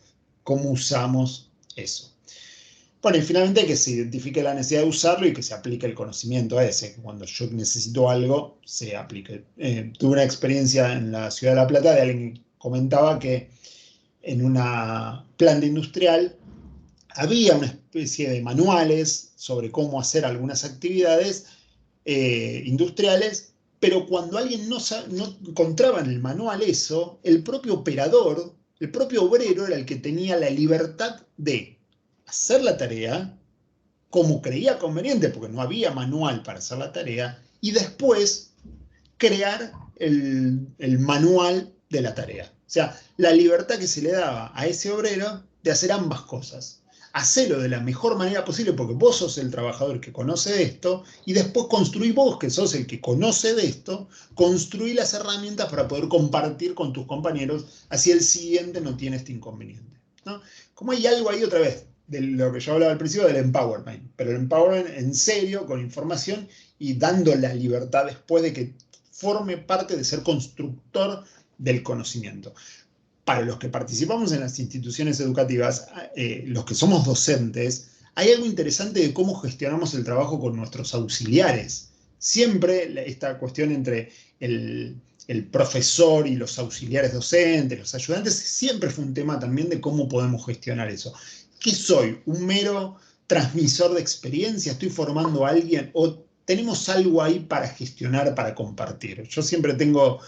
usamos eso. Bueno, y finalmente que se identifique la necesidad de usarlo y que se aplique el conocimiento a ese, que cuando yo necesito algo, se aplique. Tuve una experiencia en la ciudad de La Plata de alguien que comentaba que en una planta industrial había una especie de manuales sobre cómo hacer algunas actividades industriales, pero cuando alguien no encontraba en el manual eso, el propio operador, el propio obrero era el que tenía la libertad de hacer la tarea como creía conveniente, porque no había manual para hacer la tarea, y después crear el manual de la tarea. O sea, la libertad que se le daba a ese obrero de hacer ambas cosas. Hacelo de la mejor manera posible porque vos sos el trabajador que conoce esto y después construí vos, que sos el que conoce de esto, construí las herramientas para poder compartir con tus compañeros, así el siguiente no tiene este inconveniente, ¿no? Como hay algo ahí otra vez, de lo que yo hablaba al principio del empowerment, pero el empowerment en serio, con información y dando la libertad después de que forme parte de ser constructor del conocimiento. Para los que participamos en las instituciones educativas, los que somos docentes, hay algo interesante de cómo gestionamos el trabajo con nuestros auxiliares. Siempre esta cuestión entre el profesor y los auxiliares docentes, los ayudantes, siempre fue un tema también de cómo podemos gestionar eso. ¿Qué soy? ¿Un mero transmisor de experiencia? ¿Estoy formando a alguien? ¿O tenemos algo ahí para gestionar, para compartir? Yo siempre tengo...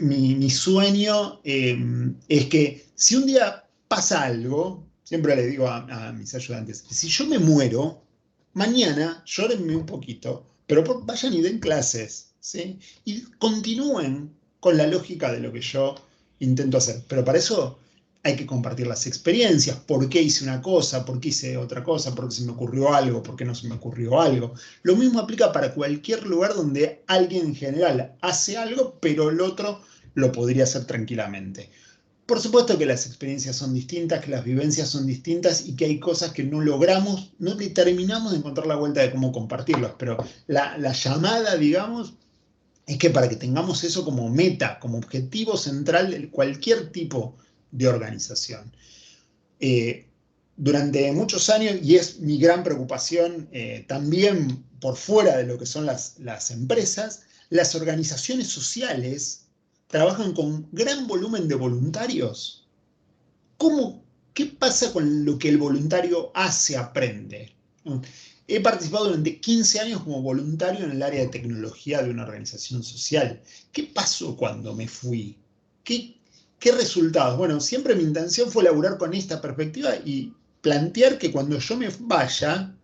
Mi sueño es que si un día pasa algo, siempre le digo a mis ayudantes, si yo me muero, mañana llórenme un poquito, pero vayan y den clases, ¿sí? Y continúen con la lógica de lo que yo intento hacer. Pero para eso hay que compartir las experiencias, por qué hice una cosa, por qué hice otra cosa, por qué se me ocurrió algo, por qué no se me ocurrió algo. Lo mismo aplica para cualquier lugar donde alguien en general hace algo, pero el otro lo podría hacer tranquilamente. Por supuesto que las experiencias son distintas, que las vivencias son distintas y que hay cosas que no logramos, no terminamos de encontrar la vuelta de cómo compartirlas, pero la llamada, digamos, es que para que tengamos eso como meta, como objetivo central de cualquier tipo de organización. Durante muchos años, y es mi gran preocupación también por fuera de lo que son las empresas, las organizaciones sociales trabajan con gran volumen de voluntarios. ¿Qué pasa con lo que el voluntario hace, aprende? He participado durante 15 años como voluntario en el área de tecnología de una organización social. ¿Qué pasó cuando me fui? ¿Qué resultados? Bueno, siempre mi intención fue laburar con esta perspectiva y plantear que cuando yo me vaya,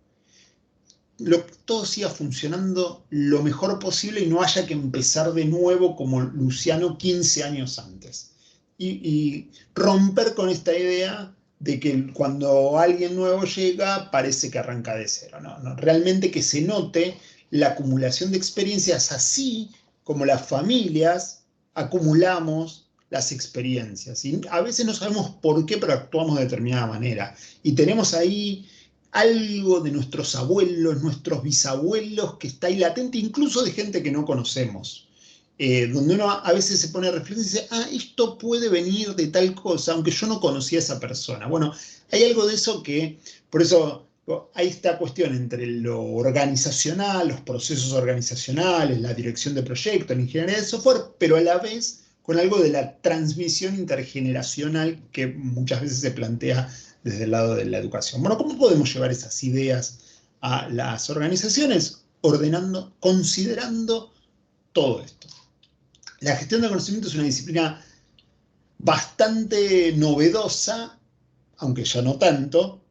todo siga funcionando lo mejor posible y no haya que empezar de nuevo como Luciano 15 años antes. Y romper con esta idea de que cuando alguien nuevo llega parece que arranca de cero. No, realmente que se note la acumulación de experiencias, así como las familias acumulamos las experiencias. Y a veces no sabemos por qué, pero actuamos de determinada manera. Y tenemos ahí algo de nuestros abuelos, nuestros bisabuelos, que está ahí latente, incluso de gente que no conocemos. Donde uno a veces se pone a reflexionar y dice, esto puede venir de tal cosa, aunque yo no conocía a esa persona. Bueno, hay algo de eso que, por eso hay esta cuestión entre lo organizacional, los procesos organizacionales, la dirección de proyectos, la ingeniería de software, pero a la vez con algo de la transmisión intergeneracional que muchas veces se plantea desde el lado de la educación. Bueno, ¿cómo podemos llevar esas ideas a las organizaciones? Ordenando, considerando todo esto. La gestión del conocimiento es una disciplina bastante novedosa, aunque ya no tanto,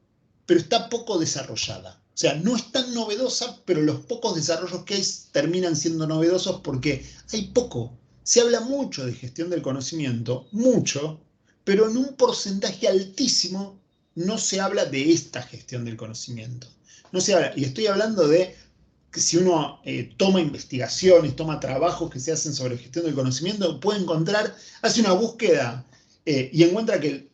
pero está poco desarrollada. O sea, no es tan novedosa, pero los pocos desarrollos que hay terminan siendo novedosos porque hay poco. Se habla mucho de gestión del conocimiento, mucho, pero en un porcentaje altísimo no se habla de esta gestión del conocimiento. No se habla, y estoy hablando de que si uno toma investigaciones, toma trabajos que se hacen sobre gestión del conocimiento, puede encontrar, hace una búsqueda y encuentra que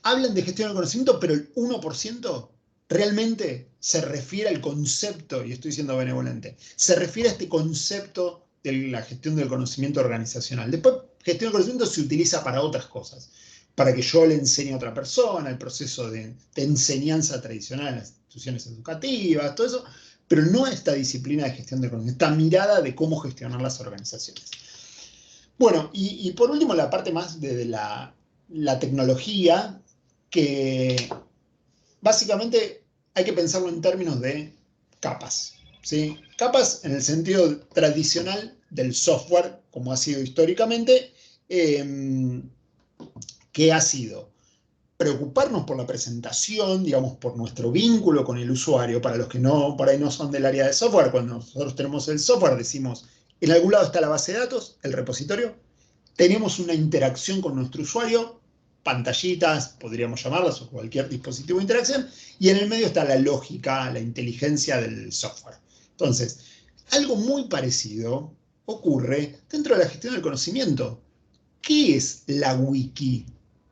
hablan de gestión del conocimiento, pero el 1% realmente se refiere al concepto, y estoy siendo benevolente, se refiere a este concepto de la gestión del conocimiento organizacional. Después, gestión del conocimiento se utiliza para otras cosas, para que yo le enseñe a otra persona, el proceso de enseñanza tradicional en las instituciones educativas, todo eso, pero no esta disciplina de gestión del conocimiento, esta mirada de cómo gestionar las organizaciones. Bueno, y por último, la parte más de la tecnología, que básicamente hay que pensarlo en términos de capas, ¿sí? Capas en el sentido tradicional del software, como ha sido históricamente, que ha sido preocuparnos por la presentación, digamos, por nuestro vínculo con el usuario. Para los que no, por ahí no son del área de software, cuando nosotros tenemos el software, decimos, en algún lado está la base de datos, el repositorio, tenemos una interacción con nuestro usuario, pantallitas, podríamos llamarlas, o cualquier dispositivo de interacción, y en el medio está la lógica, la inteligencia del software. Entonces, algo muy parecido ocurre dentro de la gestión del conocimiento. ¿Qué es la wiki?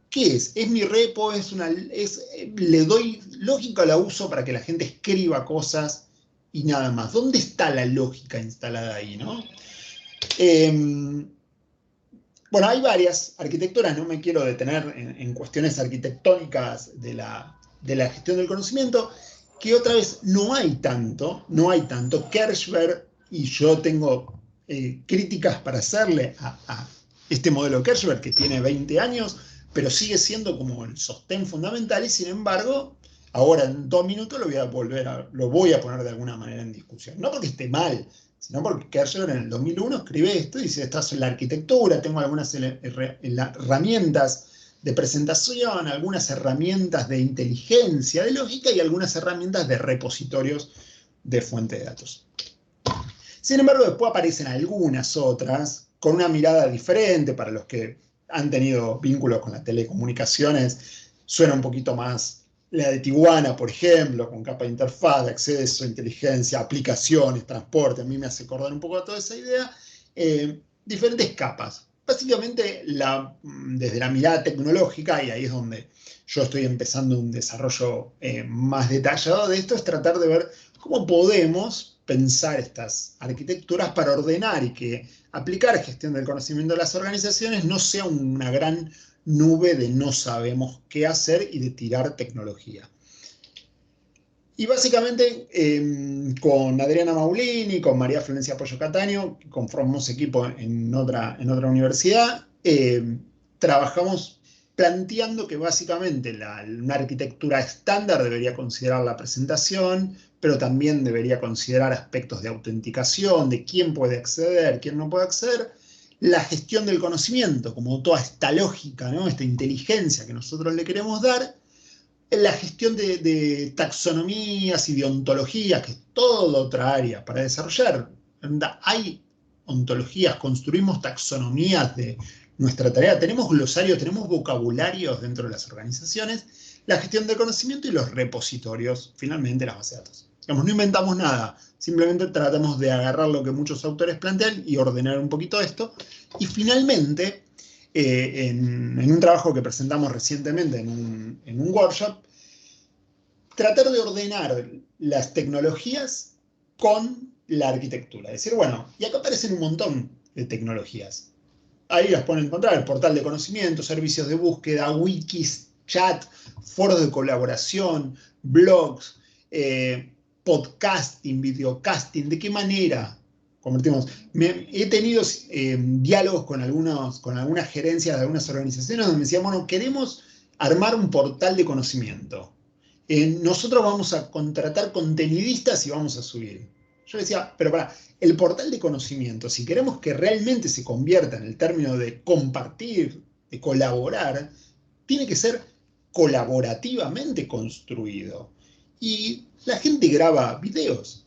¿Qué es? ¿Es mi repo? ¿Le doy lógica o la uso para que la gente escriba cosas y nada más? ¿Dónde está la lógica instalada ahí, no? Bueno, hay varias arquitecturas, no me quiero detener en cuestiones arquitectónicas de la gestión del conocimiento, que otra vez no hay tanto. Kirchberg, y yo tengo críticas para hacerle a este modelo Kirchberg, que tiene 20 años, pero sigue siendo como el sostén fundamental, y sin embargo, ahora en 2 minutos lo voy a poner de alguna manera en discusión. No porque esté mal, sino porque Kirchberg en el 2001 escribe esto y dice, esta es la arquitectura, tengo algunas herramientas de presentación, algunas herramientas de inteligencia, de lógica, y algunas herramientas de repositorios de fuente de datos. Sin embargo, después aparecen algunas otras con una mirada diferente. Para los que han tenido vínculos con las telecomunicaciones, suena un poquito más la de Tijuana, por ejemplo, con capa de interfaz, de acceso, inteligencia, aplicaciones, transporte. A mí me hace acordar un poco a toda esa idea. Diferentes capas. Básicamente, desde la mirada tecnológica, y ahí es donde yo estoy empezando un desarrollo más detallado de esto, es tratar de ver cómo podemos pensar estas arquitecturas para ordenar y que aplicar gestión del conocimiento de las organizaciones no sea una gran nube de no sabemos qué hacer y de tirar tecnología. Y básicamente con Adriana Maulini, con María Florencia Pollo Cataño, que conformamos equipo en otra universidad, trabajamos planteando que básicamente una arquitectura estándar debería considerar la presentación, pero también debería considerar aspectos de autenticación, de quién puede acceder, quién no puede acceder, la gestión del conocimiento, como toda esta lógica, ¿no? Esta inteligencia que nosotros le queremos dar, En la gestión de taxonomías y de ontologías, que es toda otra área para desarrollar. Hay ontologías, construimos taxonomías de nuestra tarea, tenemos glosarios, tenemos vocabularios dentro de las organizaciones, la gestión del conocimiento y los repositorios, finalmente las bases de datos. Digamos, no inventamos nada, simplemente tratamos de agarrar lo que muchos autores plantean y ordenar un poquito esto. Y finalmente, en un trabajo que presentamos recientemente en un workshop, tratar de ordenar las tecnologías con la arquitectura. Es decir, bueno, y acá aparecen un montón de tecnologías. Ahí las pueden encontrar: el portal de conocimiento, servicios de búsqueda, wikis, chat, foros de colaboración, blogs, podcasting, videocasting. ¿De qué manera convertimos? He tenido diálogos con algunas gerencias de algunas organizaciones donde me decían, bueno, queremos armar un portal de conocimiento. Nosotros vamos a contratar contenidistas y vamos a subir. Yo decía, pero para el portal de conocimiento, si queremos que realmente se convierta en el término de compartir, de colaborar, tiene que ser colaborativamente construido. Y la gente graba videos.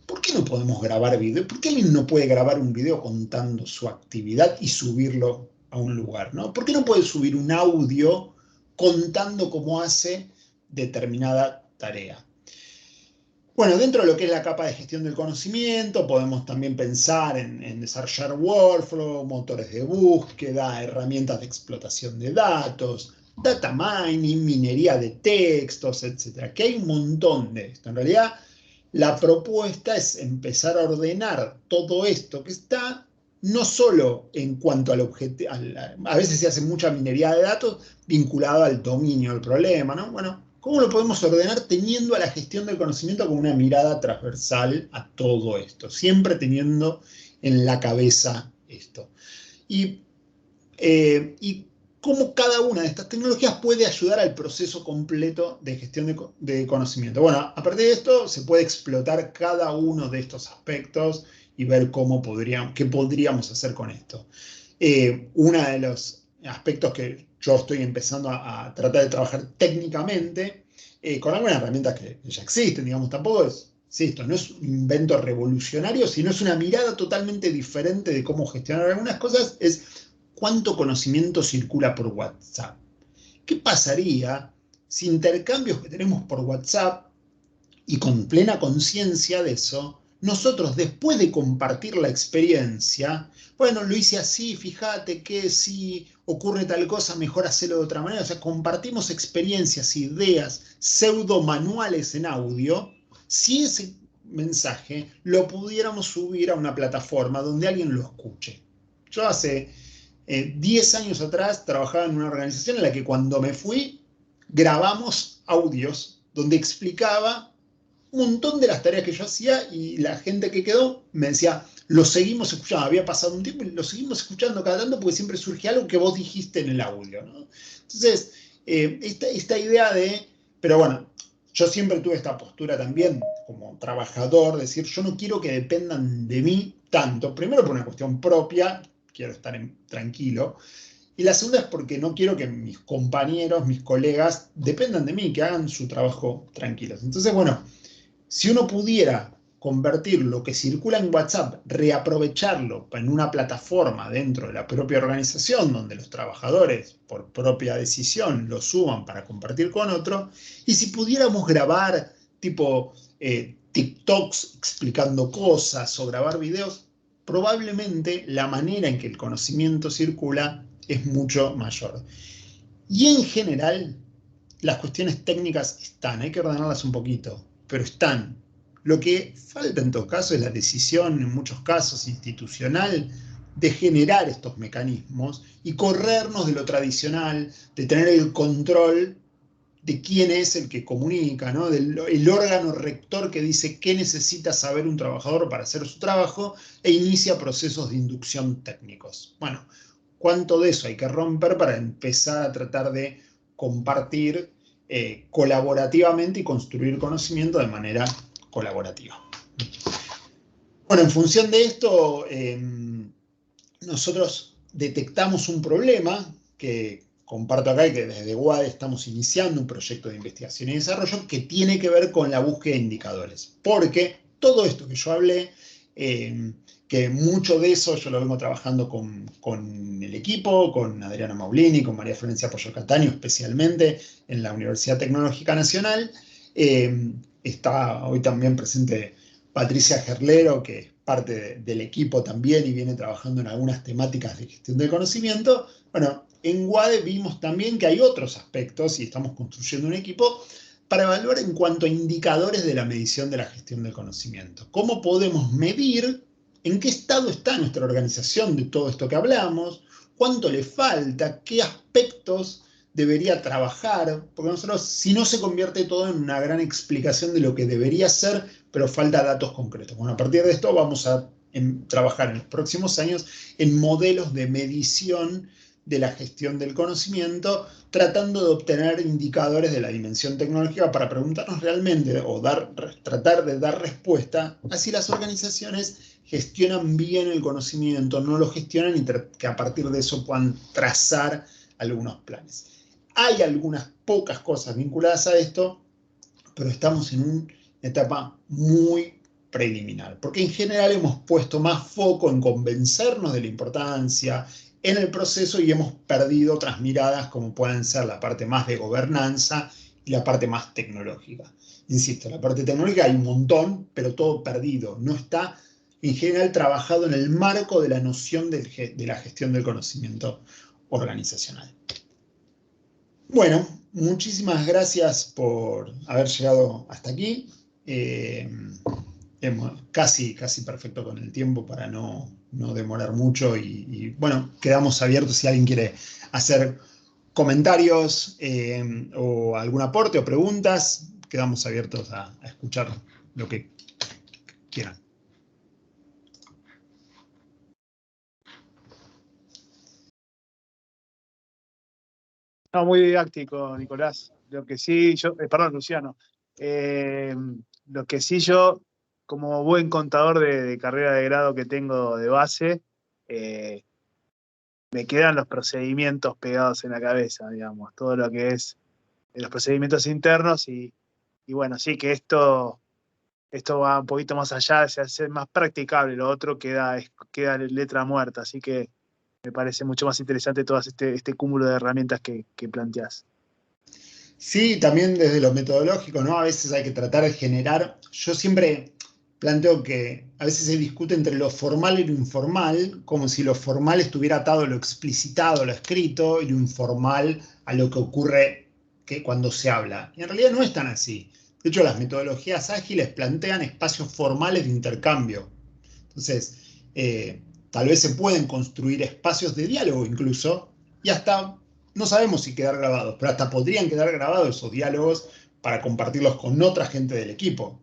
¿Por qué no podemos grabar videos? ¿Por qué alguien no puede grabar un video contando su actividad y subirlo a un lugar, ¿no? ¿Por qué no puede subir un audio contando cómo hace determinada tarea? Bueno, dentro de lo que es la capa de gestión del conocimiento, podemos también pensar en desarrollar workflow, motores de búsqueda, herramientas de explotación de datos, data mining, minería de textos, etc. Que hay un montón de esto. En realidad, la propuesta es empezar a ordenar todo esto que está, no solo en cuanto al objetivo, a veces se hace mucha minería de datos vinculada al dominio del problema, ¿no? Bueno, ¿cómo lo podemos ordenar teniendo a la gestión del conocimiento con una mirada transversal a todo esto? Siempre teniendo en la cabeza esto. Y cómo cada una de estas tecnologías puede ayudar al proceso completo de gestión de conocimiento. Bueno, a partir de esto se puede explotar cada uno de estos aspectos y ver qué podríamos hacer con esto. Uno de los aspectos que yo estoy empezando a tratar de trabajar técnicamente, con algunas herramientas que ya existen, digamos, tampoco es, esto no es un invento revolucionario, sino es una mirada totalmente diferente de cómo gestionar algunas cosas, es cuánto conocimiento circula por WhatsApp. ¿Qué pasaría si intercambios que tenemos por WhatsApp y con plena conciencia de eso, nosotros después de compartir la experiencia, bueno, lo hice así, fíjate que si ocurre tal cosa, mejor hacerlo de otra manera? O sea, compartimos experiencias, ideas, pseudo manuales en audio, si ese mensaje lo pudiéramos subir a una plataforma donde alguien lo escuche. Yo hace 10 años atrás trabajaba en una organización en la que cuando me fui grabamos audios donde explicaba un montón de las tareas que yo hacía y la gente que quedó me decía, lo seguimos escuchando. Había pasado un tiempo y lo seguimos escuchando cada tanto porque siempre surge algo que vos dijiste en el audio, ¿no? Entonces, esta idea de, pero bueno, yo siempre tuve esta postura también como trabajador, decir, yo no quiero que dependan de mí tanto, primero por una cuestión propia, quiero estar tranquilo, y la segunda es porque no quiero que mis compañeros, mis colegas, dependan de mí, que hagan su trabajo tranquilos. Entonces, bueno, si uno pudiera convertir lo que circula en WhatsApp, reaprovecharlo en una plataforma dentro de la propia organización, donde los trabajadores, por propia decisión, lo suban para compartir con otro, y si pudiéramos grabar tipo TikToks explicando cosas o grabar videos, probablemente la manera en que el conocimiento circula es mucho mayor. Y en general, las cuestiones técnicas están, hay que ordenarlas un poquito, pero están. Lo que falta en todo caso es la decisión, en muchos casos institucional, de generar estos mecanismos y corrernos de lo tradicional, de tener el control de quién es el que comunica, ¿no? El órgano rector que dice qué necesita saber un trabajador para hacer su trabajo e inicia procesos de inducción técnicos. Bueno, ¿cuánto de eso hay que romper para empezar a tratar de compartir colaborativamente y construir conocimiento de manera colaborativa? Bueno, en función de esto, nosotros detectamos un problema que comparto acá que desde UADE estamos iniciando un proyecto de investigación y desarrollo que tiene que ver con la búsqueda de indicadores. Porque todo esto que yo hablé, que mucho de eso yo lo vengo trabajando con el equipo, con Adriana Maulini, con María Florencia Pollo Cataño, especialmente en la Universidad Tecnológica Nacional. Está hoy también presente Patricia Gerlero, que es parte del equipo también y viene trabajando en algunas temáticas de gestión del conocimiento. Bueno, en UADE vimos también que hay otros aspectos y estamos construyendo un equipo para evaluar en cuanto a indicadores de la medición de la gestión del conocimiento. ¿Cómo podemos medir en qué estado está nuestra organización de todo esto que hablamos? ¿Cuánto le falta? ¿Qué aspectos debería trabajar? Porque nosotros, si no, se convierte todo en una gran explicación de lo que debería ser, pero falta datos concretos. Bueno, a partir de esto vamos a trabajar en los próximos años en modelos de medición de la gestión del conocimiento, tratando de obtener indicadores de la dimensión tecnológica para preguntarnos realmente o tratar de dar respuesta a si las organizaciones gestionan bien el conocimiento, no lo gestionan y que a partir de eso puedan trazar algunos planes. Hay algunas pocas cosas vinculadas a esto, pero estamos en una etapa muy preliminar, porque en general hemos puesto más foco en convencernos de la importancia en el proceso y hemos perdido otras miradas como pueden ser la parte más de gobernanza y la parte más tecnológica. Insisto, la parte tecnológica hay un montón, pero todo perdido. No está en general trabajado en el marco de la noción de la gestión del conocimiento organizacional. Bueno, muchísimas gracias por haber llegado hasta aquí. Casi perfecto con el tiempo para no demorar mucho y bueno, quedamos abiertos si alguien quiere hacer comentarios o algún aporte o preguntas, quedamos abiertos a escuchar lo que quieran. No, muy didáctico, Nicolás. Lo que sí, perdón, Luciano. Lo que sí yo, como buen contador de carrera de grado que tengo de base, me quedan los procedimientos pegados en la cabeza, digamos, todo lo que es los procedimientos internos y bueno, sí que esto va un poquito más allá, de ser más practicable, lo otro queda letra muerta, así que me parece mucho más interesante todo este cúmulo de herramientas que planteás. Sí, también desde lo metodológico, ¿no? A veces hay que tratar de generar. Yo siempre planteo que a veces se discute entre lo formal y lo informal, como si lo formal estuviera atado a lo explicitado, a lo escrito, y lo informal a lo que ocurre cuando se habla. Y en realidad no es tan así. De hecho, las metodologías ágiles plantean espacios formales de intercambio. Entonces, tal vez se pueden construir espacios de diálogo incluso, y hasta, no sabemos si quedar grabados, pero hasta podrían quedar grabados esos diálogos para compartirlos con otra gente del equipo.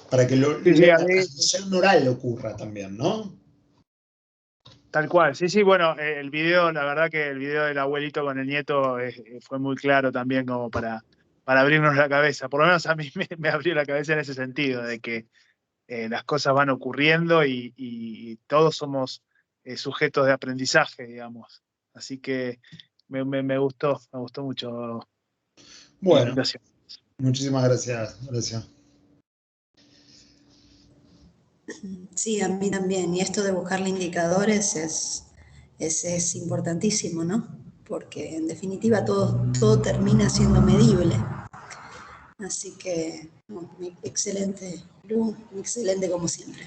Para que la transmisión oral ocurra también, ¿no? Tal cual, sí, bueno, el video, la verdad que el video del abuelito con el nieto fue muy claro también como para abrirnos la cabeza, por lo menos a mí me abrió la cabeza en ese sentido, de que las cosas van ocurriendo y todos somos sujetos de aprendizaje, digamos. Así que me gustó mucho la Bueno, invitación. muchísimas gracias, Horacio. Sí, a mí también. Y esto de buscarle indicadores es importantísimo, ¿no? Porque en definitiva todo termina siendo medible. Así que, excelente, Lu, excelente como siempre.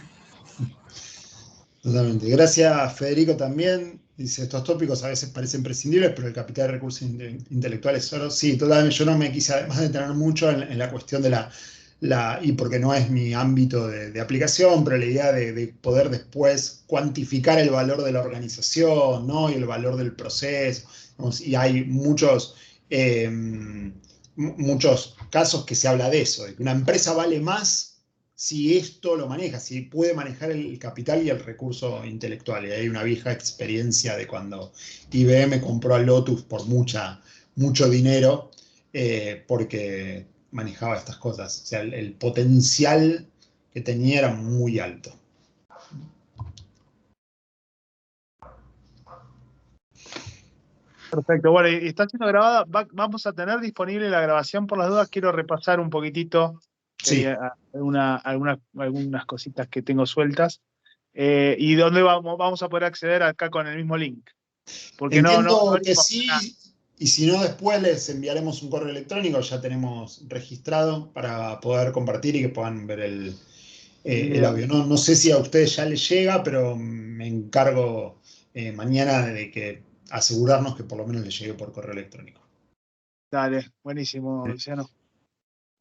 Totalmente. Gracias, Federico, también. Dice, estos tópicos a veces parecen prescindibles, pero el capital de recursos intelectuales solo. Sí, totalmente. Yo no me quise además detener mucho en la cuestión de y porque no es mi ámbito de aplicación, pero la idea de poder después cuantificar el valor de la organización, ¿no? Y el valor del proceso. Y hay muchos casos que se habla de eso, de que una empresa vale más si esto lo maneja, si puede manejar el capital y el recurso intelectual. Y hay una vieja experiencia de cuando IBM compró a Lotus por mucho dinero, porque manejaba estas cosas. O sea, el potencial que tenía era muy alto. Perfecto, bueno, y está siendo grabada. Vamos a tener disponible la grabación por las dudas. Quiero repasar un poquitito Sí. algunas cositas que tengo sueltas. ¿Y dónde vamos a poder acceder acá con el mismo link? Porque Entiendo que venimos sí, y si no, después les enviaremos un correo electrónico, ya tenemos registrado para poder compartir y que puedan ver el audio. No sé si a ustedes ya les llega, pero me encargo mañana de que asegurarnos que por lo menos les llegue por correo electrónico. Dale, buenísimo, Luciano.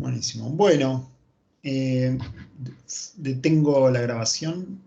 Buenísimo. Bueno, detengo la grabación.